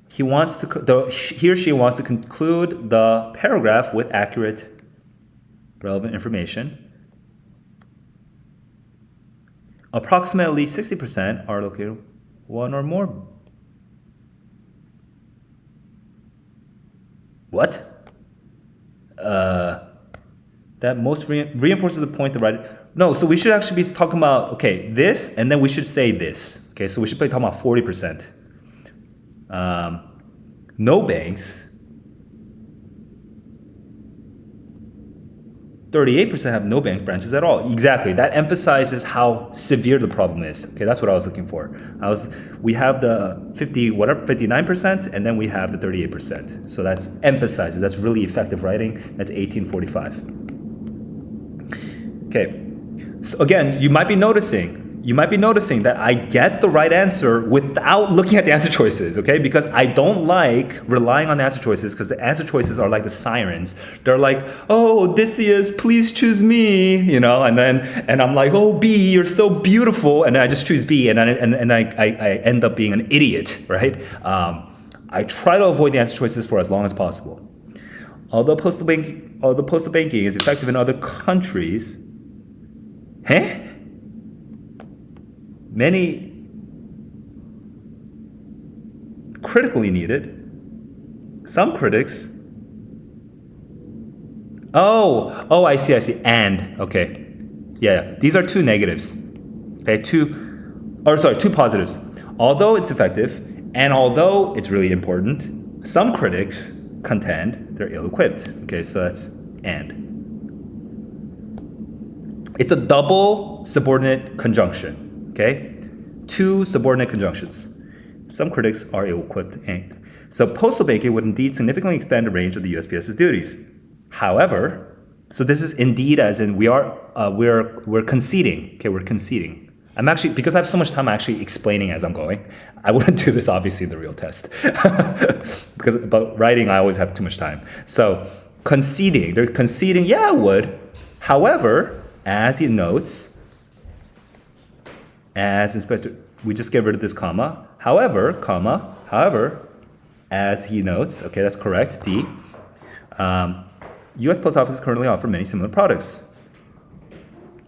He or she wants to conclude the paragraph with accurate, relevant information. Approximately 60% are located one or more. What? That most reinforces the point that no, so we should actually be talking about this, and then we should say this. Okay, so we should be talking about 40%. No banks. 38% have no bank branches at all. Exactly. That emphasizes how severe the problem is. Okay, that's what I was looking for. We have the 59%, and then we have the 38%. So that's emphasizes. That's really effective writing. That's 1845. Okay. So again, you might be noticing that I get the right answer without looking at the answer choices, okay? Because I don't like relying on the answer choices because the answer choices are like the sirens. They're like, Odysseus, please choose me, and I'm like, B, you're so beautiful, and then I just choose B, and I end up being an idiot, right? I try to avoid the answer choices for as long as possible. Although postal banking is effective in other countries, many critically needed. Some critics. Oh, I see. And, okay. Yeah, these are two negatives. Okay, two positives. Although it's effective, and although it's really important, some critics contend they're ill-equipped. Okay, so that's and. It's a double subordinate conjunction. Okay, two subordinate conjunctions. Some critics are ill-equipped. And. So postal banking would indeed significantly expand the range of the USPS's duties. However, so this is indeed as in we're conceding. Okay, we're conceding. I'm actually, because I have so much time, I'm actually explaining as I'm going. I wouldn't do this obviously in the real test. But writing, I always have too much time. So conceding, they're conceding, yeah, I would. However, as he notes, as inspector, we just get rid of this comma. However, as he notes, okay, that's correct, D. U.S. Post Office currently offer many similar products.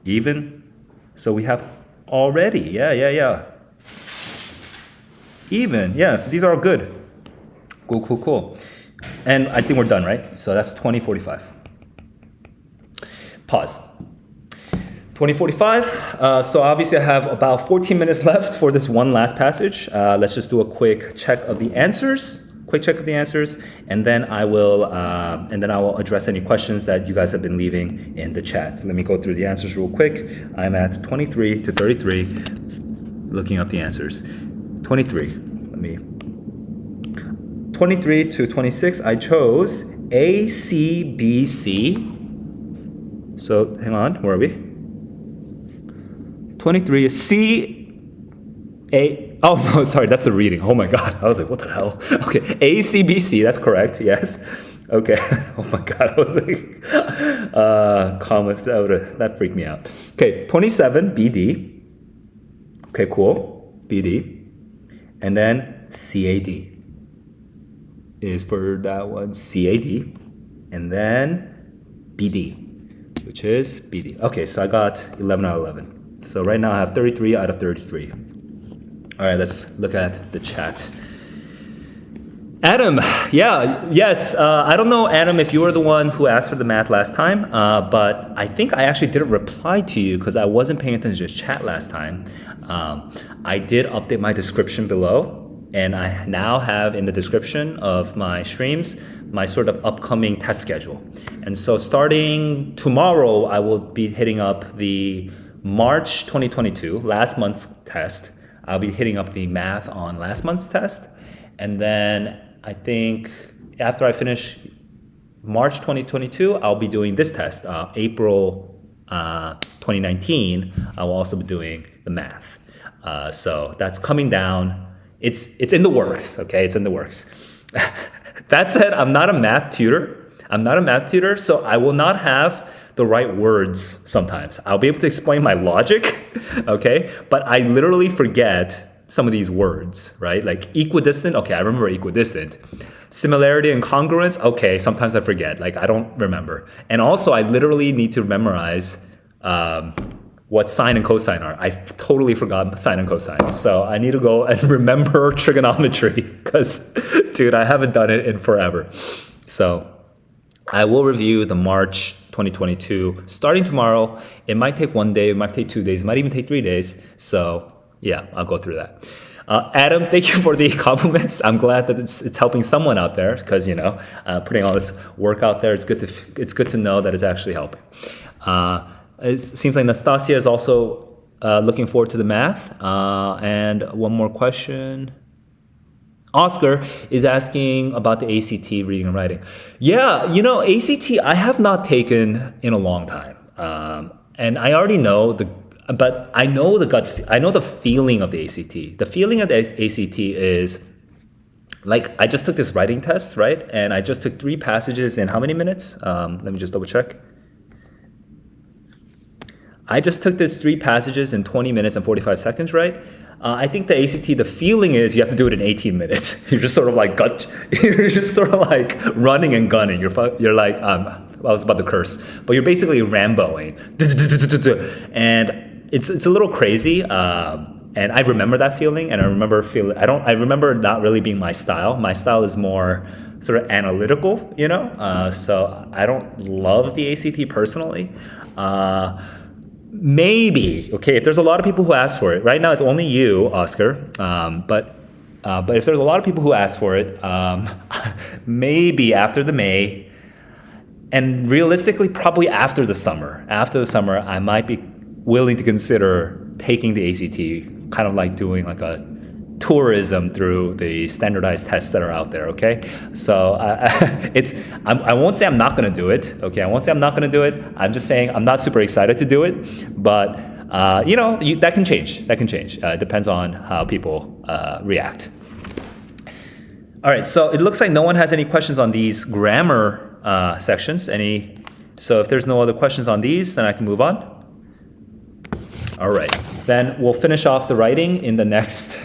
Even, so we have already, yeah. Even, yeah, so these are all good. Cool. And I think we're done, right? So that's 2045. Pause. 2045, so obviously I have about 14 minutes left for this one last passage. Let's just do a quick check of the answers. And then I will address any questions that you guys have been leaving in the chat. Let me go through the answers real quick. I'm at 23 to 33, looking up the answers. 23 to 26, I chose A, C, B, C. So hang on, where are we? 23 is C, A. Oh, no, sorry, that's the reading. Oh my God. I was like, what the hell? Okay, A, C, B, C, that's correct, yes. Okay, oh my God, I was like, commas, that freaked me out. Okay, 27, B, D. Okay, cool, B, D. And then CAD is for that one, CAD. And then BD, which is BD. Okay, so I got 11 out of 11. So right now I have 33 out of 33. All right, let's look at the chat. Adam, yes. I don't know, Adam, if you were the one who asked for the math last time, but I think I actually didn't reply to you because I wasn't paying attention to chat last time. I did update my description below, and I now have in the description of my streams my sort of upcoming test schedule. And so starting tomorrow, I will be hitting up the March 2022, last month's test. I'll be hitting up the math on last month's test. And then I think after I finish March 2022, I'll be doing this test. April 2019, I will also be doing the math. So that's coming down. It's in the works, okay? It's in the works. That said, I'm not a math tutor, so I will not have the right words sometimes. I'll be able to explain my logic, okay? But I literally forget some of these words, right? Like equidistant, okay, I remember equidistant. Similarity and congruence, okay, sometimes I forget, like I don't remember. And also I literally need to memorize what sine and cosine are. I totally forgot sine and cosine. So I need to go and remember trigonometry because, dude, I haven't done it in forever. So I will review the March 2022 starting tomorrow. It might take 1 day, it might take 2 days, it might even take 3 days. So yeah, I'll go through that. Adam, thank you for the compliments. I'm glad that it's helping someone out there because, you know, putting all this work out there, it's good to know that it's actually helping. It seems like Nastasia is also looking forward to the math. And one more question. Oscar is asking about the ACT reading and writing. Yeah, you know, ACT I have not taken in a long time. And I already know but I know the feeling of the ACT. The feeling of the ACT is like I just took this writing test, right? And I just took 3 passages in how many minutes? Let me just double check. I just took this 3 passages in 20 minutes and 45 seconds, right? I think the ACT, the feeling is you have to do it in 18 minutes. You're just sort of like you're just sort of like running and gunning. You're like, I was about to curse, but you're basically Ramboing. And it's a little crazy. And I remember that feeling, and I remember not really being my style. My style is more sort of analytical, so I don't love the ACT personally. Maybe, okay, if there's a lot of people who ask for it, right now it's only you, Oscar, but if there's a lot of people who ask for it, maybe after the May, and realistically probably after the summer, I might be willing to consider taking the ACT, kind of like doing like a tourism through the standardized tests that are out there, okay? So I won't say I'm not gonna do it, okay? I won't say I'm not gonna do it. I'm just saying I'm not super excited to do it, but that can change. It depends on how people react. All right, so it looks like no one has any questions on these grammar sections. So if there's no other questions on these, then I can move on. All right, then we'll finish off the writing in the next,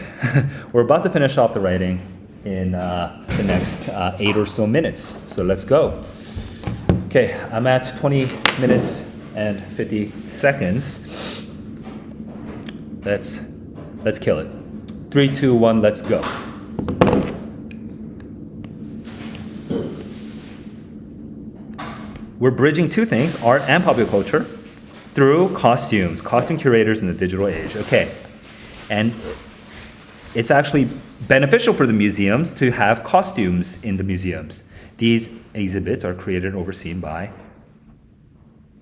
we're about to finish off the writing in the next 8 or so minutes. So let's go. Okay, I'm at 20 minutes and 50 seconds. Let's kill it. 3, 2, 1, let's go. We're bridging 2 things, art and popular culture, through costume curators in the digital age. Okay, and it's actually beneficial for the museums to have costumes in the museums. These exhibits are created and overseen by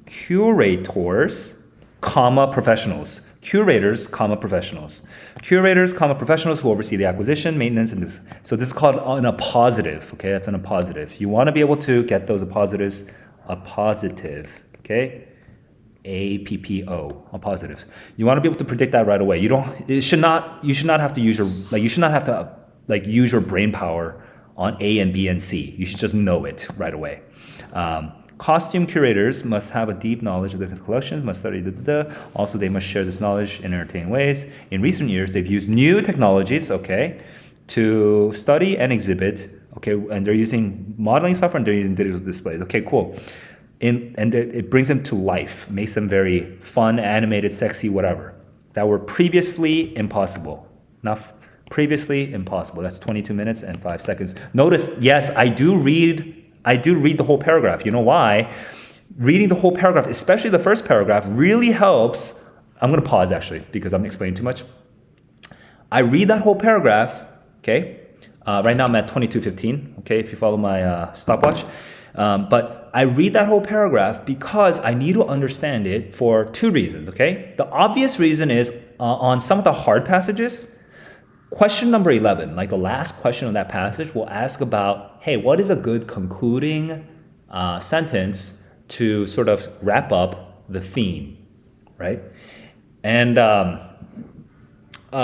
curators, professionals. Curators, professionals. Curators, professionals who oversee the acquisition, maintenance, and so this is called an appositive. Okay, that's an appositive. You want to be able to get those appositives. Appositive. Okay. APPO, appositives. You want to be able to predict that right away. You should not have to use your brain power on A and B and C. You should just know it right away. Costume curators must have a deep knowledge of the collections, must study Also, they must share this knowledge in entertaining ways. In recent years, they've used new technologies, okay, to study and exhibit, okay, and they're using modeling software and they're using digital displays. Okay, cool. And it brings them to life, makes them very fun, animated, sexy, whatever, that were previously impossible. Previously impossible. That's 22 minutes and 5 seconds. Notice, yes, I do read the whole paragraph. You know why? Reading the whole paragraph, especially the first paragraph, really helps. I'm going to pause actually because I'm explaining too much. I read that whole paragraph, okay? Right now I'm at 22:15, okay, if you follow my stopwatch. But I read that whole paragraph because I need to understand it for 2 reasons, okay? The obvious reason is on some of the hard passages, question number 11, like the last question of that passage, will ask about, hey, what is a good concluding sentence to sort of wrap up the theme, right? And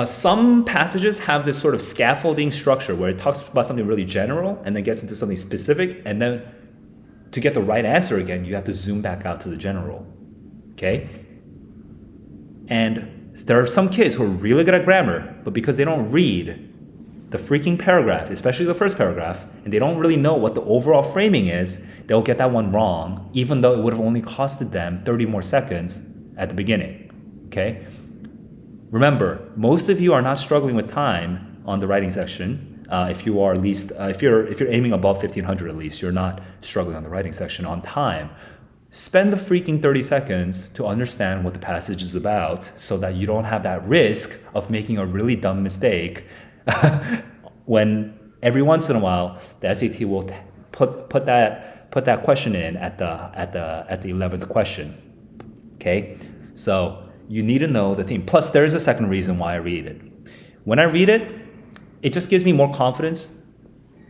some passages have this sort of scaffolding structure where it talks about something really general and then gets into something specific, and then to get the right answer again, you have to zoom back out to the general, okay? And there are some kids who are really good at grammar, but because they don't read the freaking paragraph, especially the first paragraph, and they don't really know what the overall framing is, they'll get that one wrong, even though it would have only costed them 30 more seconds at the beginning, okay? Remember, most of you are not struggling with time on the writing section. If you are at least, if you're aiming above 1500 at least, you're not struggling on the writing section on time. Spend the freaking 30 seconds to understand what the passage is about so that you don't have that risk of making a really dumb mistake when every once in a while the SAT will put that question in at the 11th question. Okay? So you need to know the theme. Plus there's a second reason why I read it. When I read it, it just gives me more confidence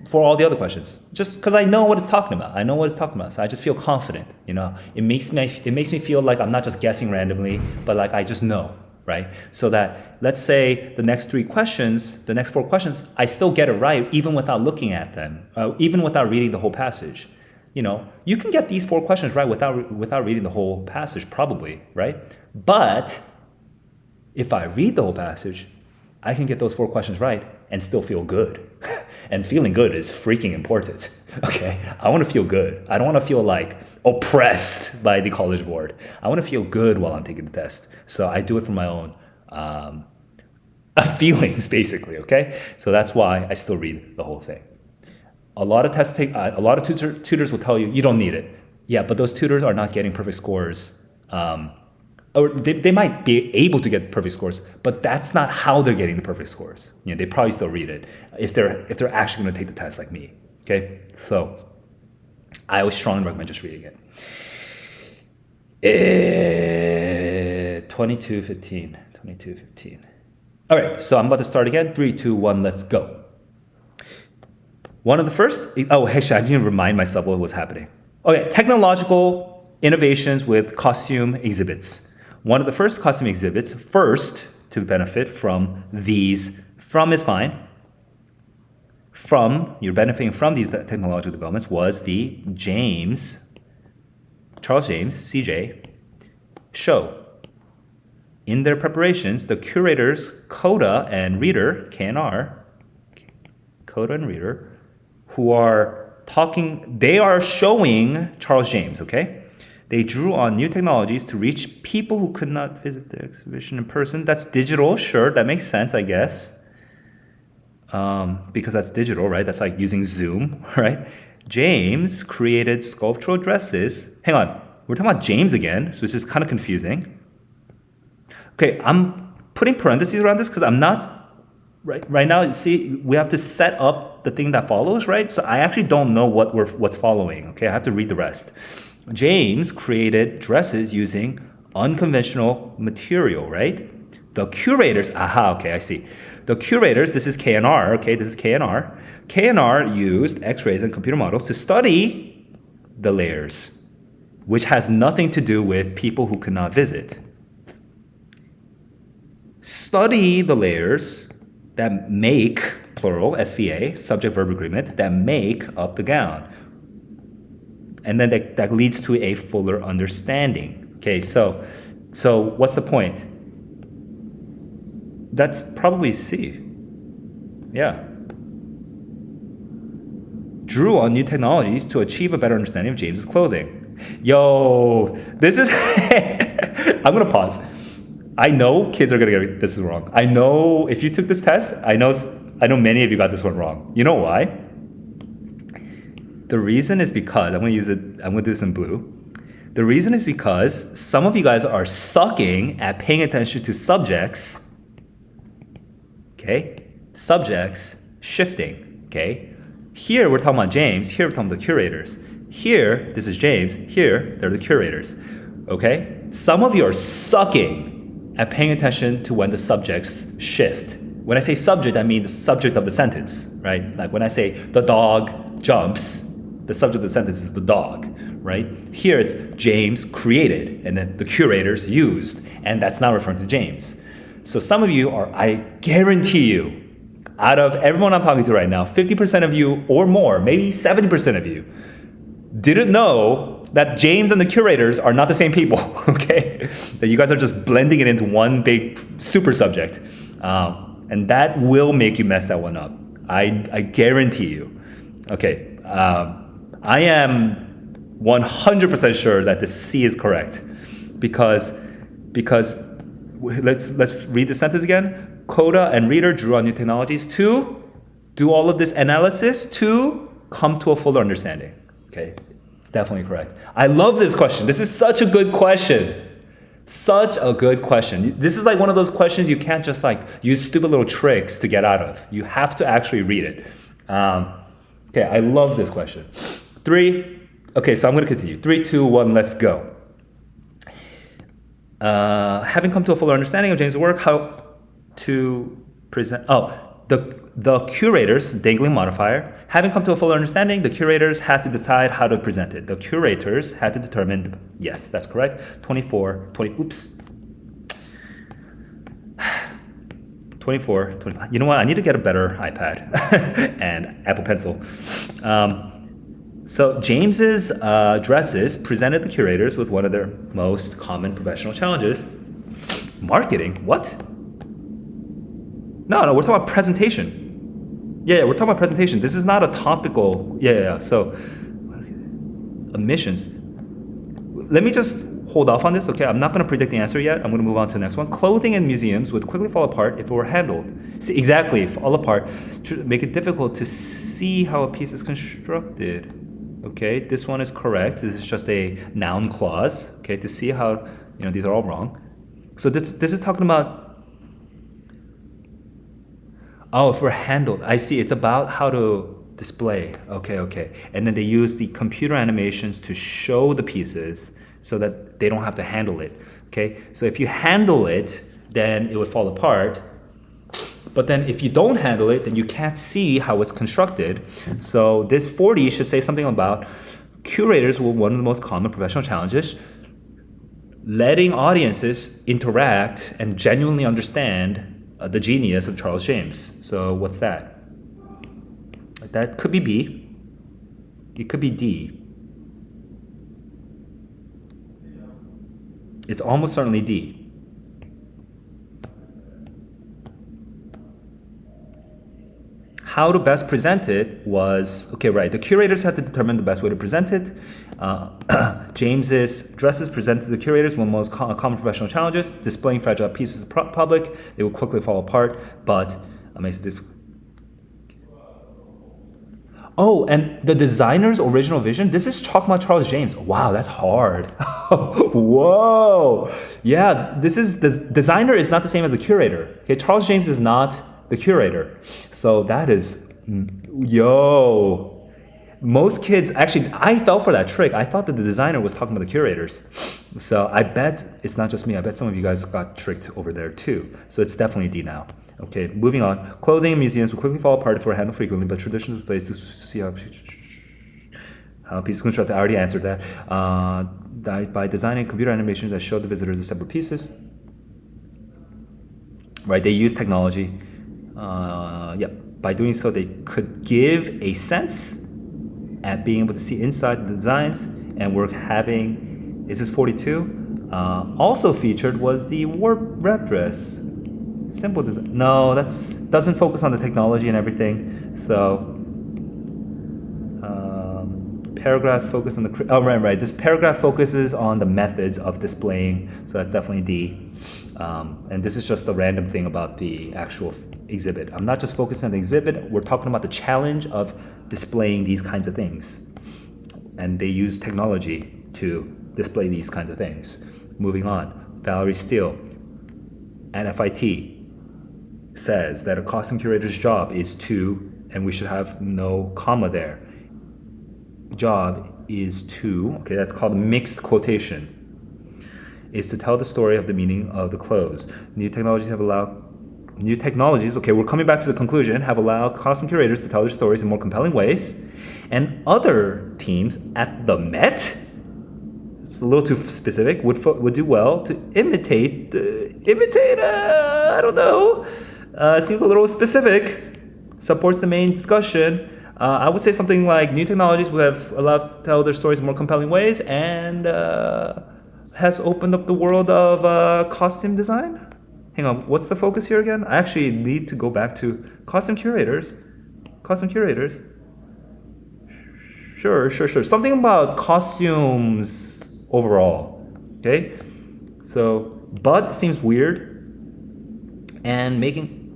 for all the other questions, just because I know what it's talking about. So I just feel confident, It makes me feel like I'm not just guessing randomly, but like I just know, right? So that, let's say the next 4 questions, I still get it right even without looking at them, even without reading the whole passage. you can get these 4 questions right without reading the whole passage, probably, right? But if I read the whole passage, I can get those 4 questions right and still feel good. And feeling good is freaking important. Okay, I want to feel good. I don't want to feel like oppressed by the College Board. I want to feel good while I'm taking the test. So I do it for my own feelings, basically. Okay, so that's why I still read the whole thing. A lot of tutors will tell you you don't need it. Yeah, but those tutors are not getting perfect scores. Or they might be able to get perfect scores, but that's not how they're getting the perfect scores. They probably still read it if they're actually going to take the test like me. Okay, so I would strongly recommend just reading it. 22:15. All right, so I'm about to start again. 3, 2, 1, let's go. One of the first. Actually, I didn't remind myself what was happening. Okay, technological innovations with costume exhibits. One of the first costume exhibits, to benefit from these, from is fine. You're benefiting from these technological developments was the Charles James, CJ, show. In their preparations, the curators, Coda and Reader, KNR, Coda and Reader, who are they are showing Charles James, okay? They drew on new technologies to reach people who could not visit the exhibition in person. That's digital, sure, that makes sense, I guess. Because that's digital, right? That's like using Zoom, right? James created sculptural dresses. Hang on, we're talking about James again, so it's just kind of confusing. Okay, I'm putting parentheses around this because I'm not, right now, you see, we have to set up the thing that follows, right? So I actually don't know what's following, okay? I have to read the rest. James created dresses using unconventional material, right? The curators, okay, I see. The curators, this is KNR, okay, this is KNR. KNR used X-rays and computer models to study the layers, which has nothing to do with people who could not visit. Study the layers that make, plural, SVA, subject-verb agreement, that make up the gown. And then that leads to a fuller understanding. Okay, so what's the point? That's probably C. Yeah. Drew on new technologies to achieve a better understanding of James's clothing. Yo, this is... I'm going to pause. I know kids are going to get this wrong. I know if you took this test, I know many of you got this one wrong. You know why? The reason is because, I'm going to do this in blue. The reason is because some of you guys are sucking at paying attention to subjects, okay? Subjects shifting, okay? Here we're talking about James, here we're talking about the curators. Here, this is James, here, they're the curators, okay? Some of you are sucking at paying attention to when the subjects shift. When I say subject, I mean the subject of the sentence, right? Like when I say the dog jumps, the subject of the sentence is the dog, right? Here it's James created, and then the curators used, and that's not referring to James. So some of you are, I guarantee you, out of everyone I'm talking to right now, 50% of you or more, maybe 70% of you, didn't know that James and the curators are not the same people, okay? That you guys are just blending it into one big super subject. And that will make you mess that one up. I guarantee you. Okay, I am 100% sure that the C is correct because let's read the sentence again. Coda and Reader drew on new technologies to do all of this analysis to come to a fuller understanding. Okay, it's definitely correct. I love this question. This is such a good question. Such a good question. This is like one of those questions you can't just like use stupid little tricks to get out of. You have to actually read it. Okay, I love this question. Okay, so I'm going to continue. 3, 2, 1, let's go. Having come to a fuller understanding of James' work, how to present... the curators, dangling modifier, having come to a fuller understanding, the curators had to decide how to present it. The curators had to determine... Yes, that's correct. 24, 25. You know what? I need to get a better iPad and Apple Pencil. So James's dresses presented the curators with one of their most common professional challenges. Marketing? What? No, we're talking about presentation. Yeah, we're talking about presentation. This is not a topical. Yeah. So, omissions. Let me just hold off on this, okay? I'm not going to predict the answer yet. I'm going to move on to the next one. Clothing in museums would quickly fall apart if it were handled. See, exactly, fall apart. Make it difficult to see how a piece is constructed. Okay, this one is correct. This is just a noun clause. Okay, to see how, these are all wrong. So this is talking about. Oh, if we're handled. I see. It's about how to display. Okay. And then they use the computer animations to show the pieces so that they don't have to handle it. Okay, so if you handle it, then it would fall apart. But then if you don't handle it, then you can't see how it's constructed. So this 40 should say something about curators were one of the most common professional challenges. Letting audiences interact and genuinely understand the genius of Charles James. So what's that? That could be B. It could be D. It's almost certainly D. How to best present it was, okay, right. The curators had to determine the best way to present it. James's dresses presented the curators one of the most common professional challenges. Displaying fragile pieces to the public, they would quickly fall apart, but it makes it difficult. Oh, and the designer's original vision, this is talking about Charles James. Wow, that's hard. Whoa. Yeah, the designer is not the same as the curator. Okay, Charles James is not the curator. So that is, most kids, actually, I fell for that trick. I thought that the designer was talking about the curators. So I bet it's not just me. I bet some of you guys got tricked over there too. So it's definitely D now. Okay, moving on. Clothing in museums will quickly fall apart if we're handled frequently, but traditional ways to see how pieces constructed. I already answered that. By designing computer animations that show the visitors the separate pieces. Right, they use technology. By doing so, they could give a sense at being able to see inside the designs, and we're having, is this 42? Also featured was the warp wrap dress. Simple design. No, doesn't focus on the technology and everything. So paragraphs focus on the. Oh, right. This paragraph focuses on the methods of displaying. So that's definitely D. And this is just a random thing about the actual exhibit. I'm not just focusing on the exhibit. We're talking about the challenge of displaying these kinds of things, and they use technology to display these kinds of things. Moving on, Valerie Steele, NFIT, says that a costume curator's job is to, and we should have no comma there, job is to, okay, that's called mixed quotation, is to tell the story of the meaning of the clothes. New technologies, okay, we're coming back to the conclusion, have allowed costume curators to tell their stories in more compelling ways, and other teams at the Met, it's a little too specific, would do well to imitate, I don't know, it seems a little specific, supports the main discussion. I would say something like new technologies would have allowed to tell their stories in more compelling ways and has opened up the world of costume design. Hang on, what's the focus here again? I actually need to go back to costume curators. Sure. Something about costumes overall, okay? So, but seems weird and making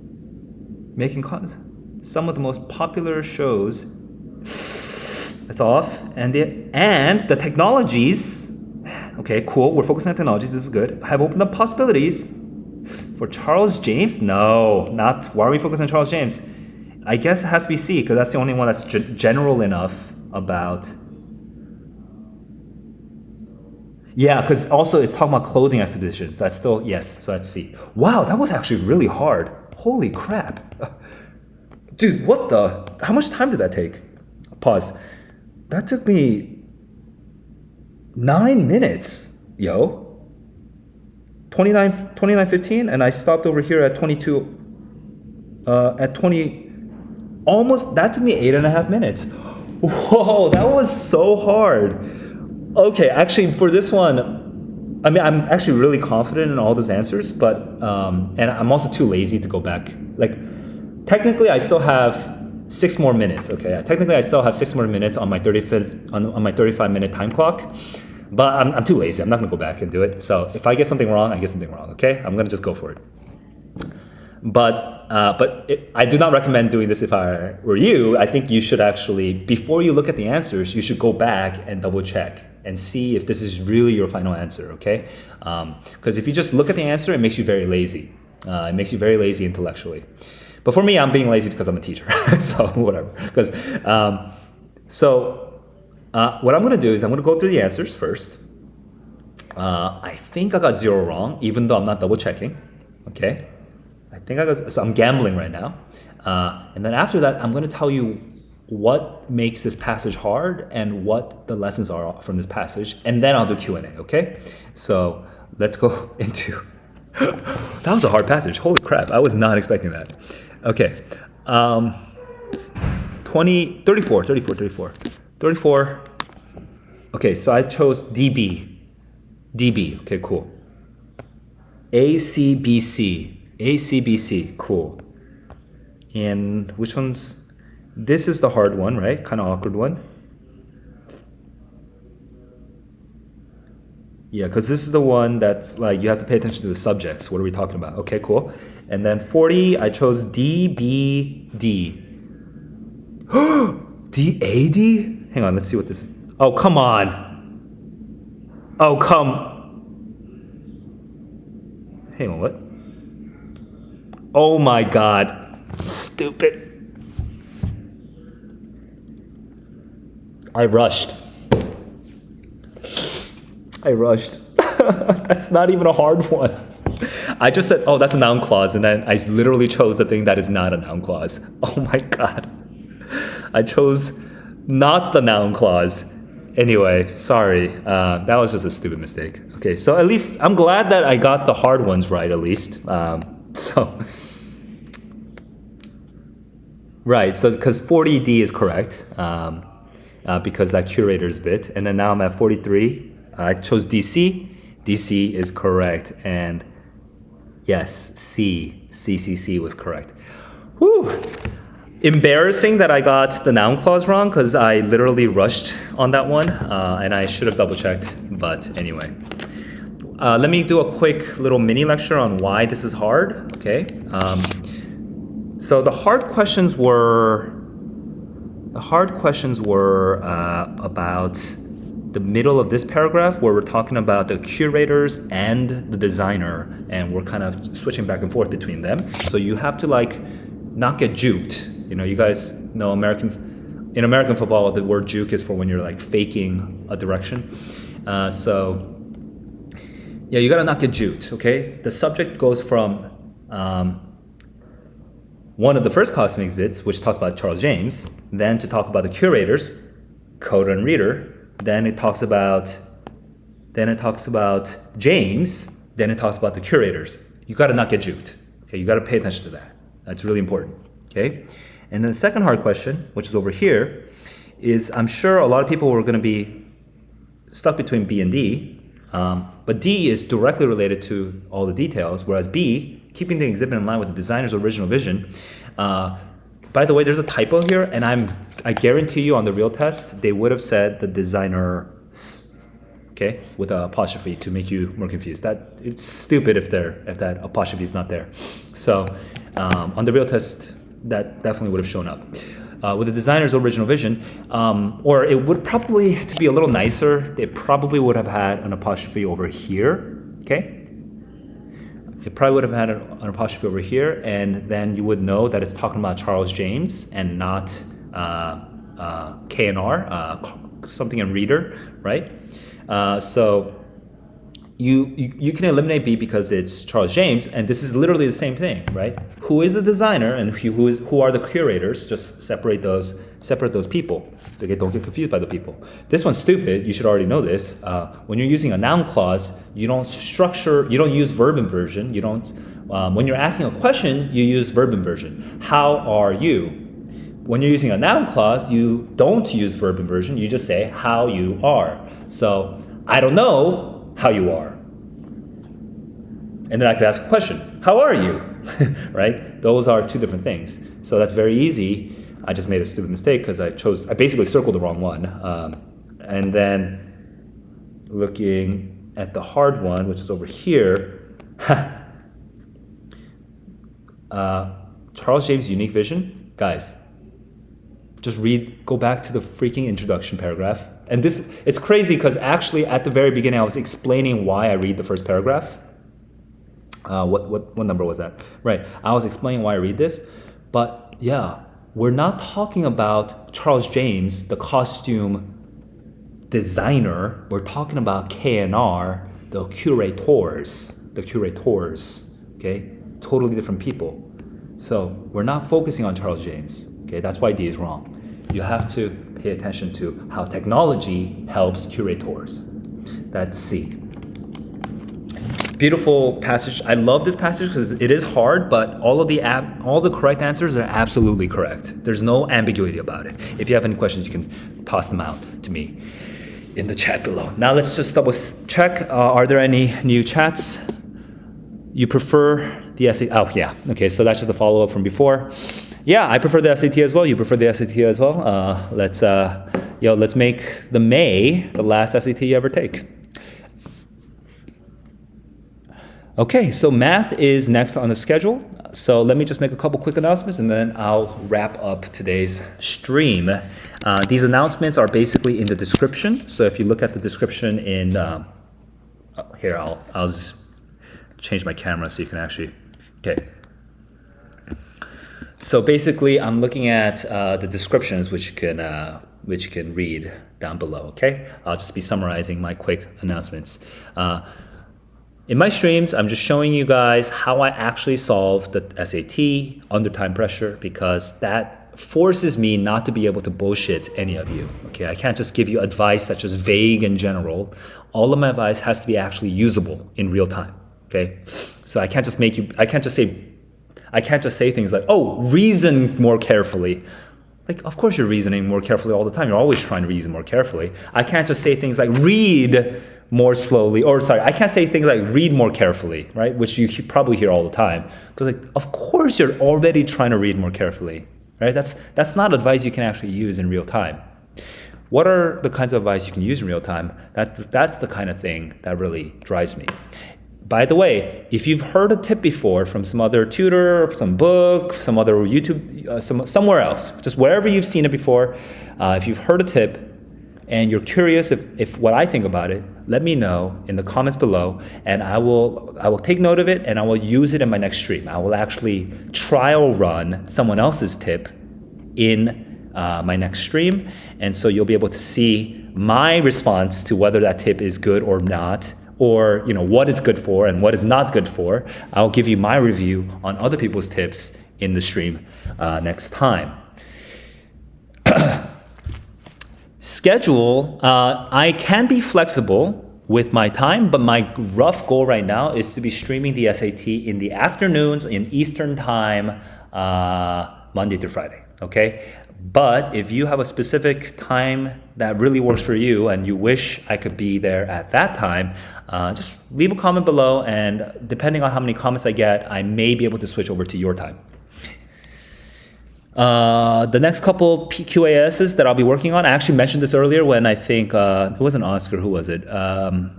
some of the most popular shows, that's off, and the technologies, okay, cool, we're focusing on technologies, this is good, have opened up possibilities for Charles James? No, not, why are we focusing on Charles James? I guess it has to be C, because that's the only one that's general enough about, yeah, because also it's talking about clothing exhibitions, that's still, yes, so that's C. Wow, that was actually really hard, holy crap. Dude, how much time did that take? Pause. That took me 9 minutes, yo. 29:15, and I stopped over here at 22, at 20, almost, that took me 8.5 minutes. Whoa, that was so hard. Okay, actually, for this one, I mean, I'm actually really confident in all those answers, but and I'm also too lazy to go back. Like, technically, I still have 6 more minutes. Okay, technically, I still have 6 more minutes on my 35-minute time clock, but I'm too lazy. I'm not gonna go back and do it. So if I get something wrong, I get something wrong. Okay, I'm gonna just go for it. But I do not recommend doing this if I were you. I think you should actually, before you look at the answers, you should go back and double check and see if this is really your final answer, okay? Because if you just look at the answer, it makes you very lazy. It makes you very lazy intellectually. But for me, I'm being lazy because I'm a teacher, so whatever. What I'm gonna do is I'm gonna go through the answers first. I think I got 0 wrong, even though I'm not double checking, okay? So I'm gambling right now. And then after that, I'm going to tell you what makes this passage hard and what the lessons are from this passage. And then I'll do Q&A, okay? So let's go into... That was a hard passage. Holy crap. I was not expecting that. Okay. 34. Okay, so I chose DB. Okay, cool. ACBC, cool. And which one's, this is the hard one, right? Kind of awkward one. Yeah, because this is the one that's like, you have to pay attention to the subjects. What are we talking about? Okay, cool. And then 40, I chose DBD. DAD? Hang on, let's see what this is. Oh, come on. Hang on, what? Oh my God, stupid. I rushed. That's not even a hard one. I just said, oh, that's a noun clause, and then I literally chose the thing that is not a noun clause. Oh my God. I chose not the noun clause. Anyway, sorry. That was just a stupid mistake. Okay, so at least I'm glad that I got the hard ones right, at least. Right, so because 40D is correct, because that curator's bit. And then now I'm at 43. I chose DC. DC is correct. And yes, CCC was correct. Whew. Embarrassing that I got the noun clause wrong because I literally rushed on that one and I should have double checked. But anyway, let me do a quick little mini lecture on why this is hard. Okay. So the hard questions were about the middle of this paragraph where we're talking about the curators and the designer, and we're kind of switching back and forth between them. So you have to like not get juked. You know, you guys know in American football, the word juke is for when you're like faking a direction. So yeah, you gotta not get juked. Okay, the subject goes from one of the first classmates bits, which talks about Charles James, then to talk about the curators, coder and reader, then it talks about James, then it talks about the curators. You gotta not get juked. Okay, you gotta pay attention to that. That's really important. Okay, and then the second hard question, which is over here, is I'm sure a lot of people were gonna be stuck between B and D, but D is directly related to all the details, whereas B, keeping the exhibit in line with the designer's original vision. By the way, there's a typo here, and I guarantee you on the real test, they would have said the designer, okay, with an apostrophe to make you more confused. That it's stupid if that apostrophe is not there. So on the real test, that definitely would have shown up. With the designer's original vision, or it would probably, to be a little nicer, they probably would have had an apostrophe over here, okay? It probably would have had an apostrophe over here, and then you would know that it's talking about Charles James and not K&R, something in reader, right? So you can eliminate B because it's Charles James, and this is literally the same thing, right? Who is the designer and who are the curators? Just separate those people. Okay, don't get confused by the people. This one's stupid. You should already know this. When you're using a noun clause, you don't use verb inversion. When you're asking a question, you use verb inversion. How are you? when you're using a noun clause, you don't use verb inversion. You just say how you are. So I don't know how you are. And then I could ask a question. How are you? Right? Those are two different things. So that's very easy. I just made a stupid mistake because I basically circled the wrong one. And then looking at the hard one, which is over here, Charles James' unique vision. Guys, just go back to the freaking introduction paragraph. And it's crazy because actually at the very beginning I was explaining why I read the first paragraph. What number was that? Right, I was explaining why I read this. But yeah, we're not talking about Charles James, the costume designer. We're talking about KNR, the curators, okay? Totally different people. So we're not focusing on Charles James, okay? That's why D is wrong. You have to pay attention to how technology helps curators. That's C. Beautiful passage. I love this passage because it is hard, but all the correct answers are absolutely correct. There's no ambiguity about it. If you have any questions, you can toss them out to me in the chat below. Now let's just double check. Are there any new chats? You prefer the SAT? Oh yeah. Okay, so that's just a follow up from before. Yeah, I prefer the SAT as well. You prefer the SAT as well. Let's make the May the last SAT you ever take. Okay, so math is next on the schedule. So let me just make a couple quick announcements and then I'll wrap up today's stream. These announcements are basically in the description. So if you look at the description in, here, I'll just change my camera so you can actually, okay. So basically I'm looking at the descriptions which you can read down below, okay? I'll just be summarizing my quick announcements. In my streams, I'm just showing you guys how I actually solve the SAT under time pressure because that forces me not to be able to bullshit any of you. Okay, I can't just give you advice that's just vague and general. All of my advice has to be actually usable in real time. Okay, so I can't just say things like, oh, reason more carefully. Like, of course you're reasoning more carefully all the time. You're always trying to reason more carefully. I can't just say things like read more slowly, I can't say things like read more carefully, right? Which you probably hear all the time. But like, of course you're already trying to read more carefully, right? That's not advice you can actually use in real time. What are the kinds of advice you can use in real time? That's the kind of thing that really drives me. By the way, if you've heard a tip before from some other tutor, some book, some other YouTube, somewhere else, just wherever you've seen it before, if you've heard a tip and you're curious if what I think about it, let me know in the comments below, and I will take note of it and I will use it in my next stream. I will actually trial run someone else's tip in my next stream, and so you'll be able to see my response to whether that tip is good or not, or what it's good for and what it's not good for. I'll give you my review on other people's tips in the stream next time. Schedule, I can be flexible with my time, but my rough goal right now is to be streaming the SAT in the afternoons in Eastern time, Monday through Friday, okay? But if you have a specific time that really works for you and you wish I could be there at that time, just leave a comment below, and depending on how many comments I get, I may be able to switch over to your time. The next couple QASs that I'll be working on, I actually mentioned this earlier when I think, it wasn't Oscar, who was it?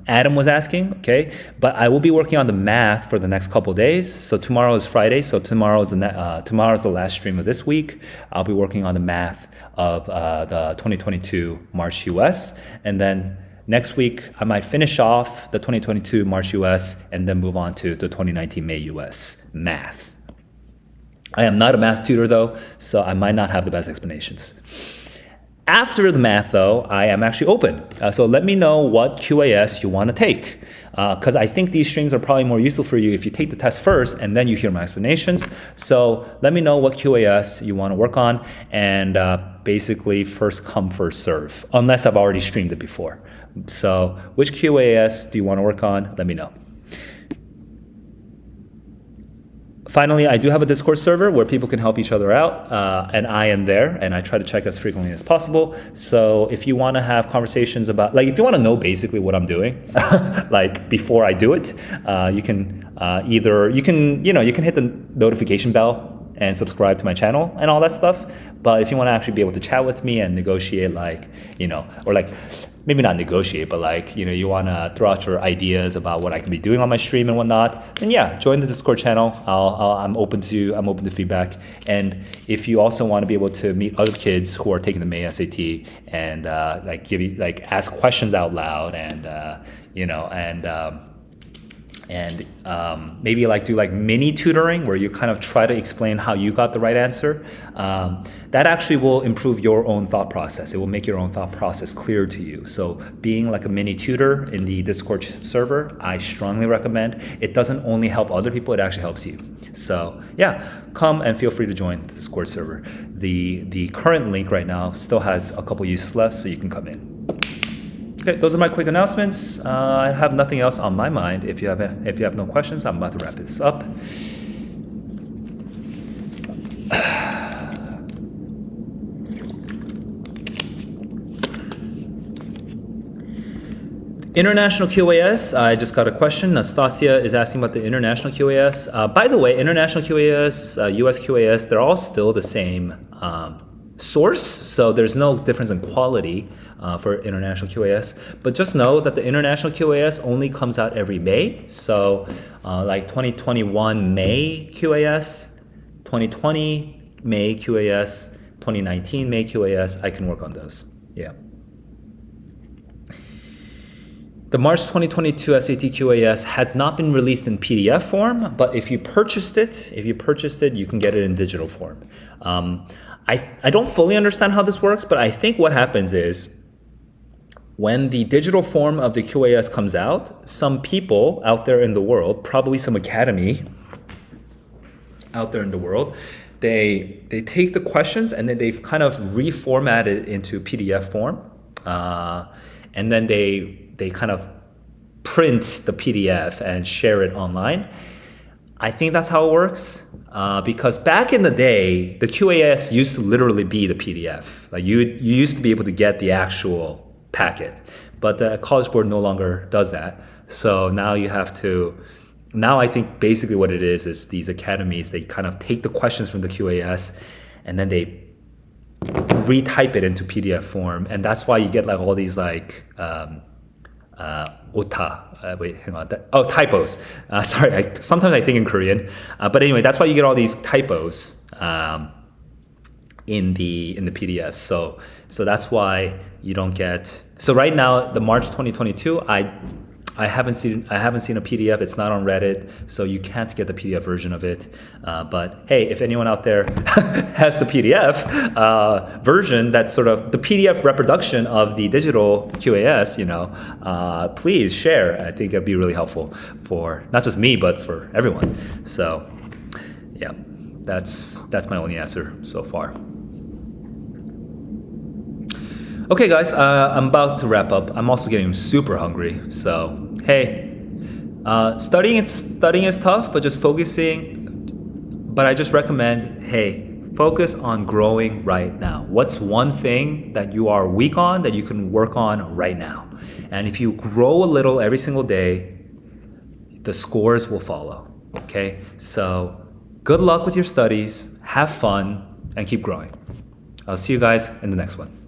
Adam was asking, okay? But I will be working on the math for the next couple days. So tomorrow is Friday, so tomorrow's the last stream of this week. I'll be working on the math of the 2022 March US, and then next week I might finish off the 2022 March US and then move on to the 2019 May US math. I am not a math tutor though, so I might not have the best explanations. After the math though, I am actually open. So let me know what QAS you want to take. Because I think these streams are probably more useful for you if you take the test first and then you hear my explanations. So let me know what QAS you want to work on, and basically first come, first serve, unless I've already streamed it before. So which QAS do you want to work on? Let me know. Finally, I do have a Discord server where people can help each other out, and I am there, and I try to check as frequently as possible. So if you want to have conversations about, like, if you want to know basically what I'm doing, like before I do it, you can you can hit the notification bell and subscribe to my channel and all that stuff. But if you want to actually be able to chat with me and negotiate, like, or like, maybe not negotiate, but like, you want to throw out your ideas about what I can be doing on my stream and whatnot, then yeah, join the Discord channel. I'm open to feedback. And if you also want to be able to meet other kids who are taking the May SAT and ask questions out loud and maybe like do like mini tutoring where you kind of try to explain how you got the right answer, that actually will improve your own thought process. It will make your own thought process clear to you. So being like a mini tutor in the Discord server, I strongly recommend. It doesn't only help other people, it actually helps you. So yeah, come and feel free to join the Discord server. The current link right now still has a couple uses left, so you can come in. Okay, those are my quick announcements. I have nothing else on my mind. If you have no questions, I'm about to wrap this up. International QAS, I just got a question. Nastasia is asking about the international QAS. By the way, international QAS, US QAS, they're all still the same source, so there's no difference in quality for international QAS. But just know that the international QAS only comes out every May. So like 2021 May QAS, 2020 May QAS, 2019 May QAS, I can work on those. Yeah. The March 2022 SAT QAS has not been released in PDF form, but if you purchased it, you can get it in digital form. I don't fully understand how this works, but I think what happens is when the digital form of the QAS comes out, some people out there in the world, probably some academy out there in the world, they take the questions and then they've kind of reformatted it into PDF form, and then they kind of print the PDF and share it online. I think that's how it works, because back in the day, the QAS used to literally be the PDF. Like you used to be able to get the actual packet, but the College Board no longer does that. So now you have to, now I think basically what it is these academies, they kind of take the questions from the QAS and then they retype it into PDF form. And that's why you get like all these like, typos. Sorry, sometimes I think in Korean. But anyway, that's why you get all these typos in the PDF. So that's why you don't get. So right now, the March 2022, I haven't seen a PDF. It's not on Reddit, so you can't get the PDF version of it. But hey, if anyone out there has the PDF version, that's sort of the PDF reproduction of the digital QAS, please share. I think it'd be really helpful for not just me, but for everyone. So yeah, that's my only answer so far. Okay, guys, I'm about to wrap up. I'm also getting super hungry. So, hey, studying is tough, but just focusing. But I just recommend, hey, focus on growing right now. What's one thing that you are weak on that you can work on right now? And if you grow a little every single day, the scores will follow. Okay, so good luck with your studies. Have fun and keep growing. I'll see you guys in the next one.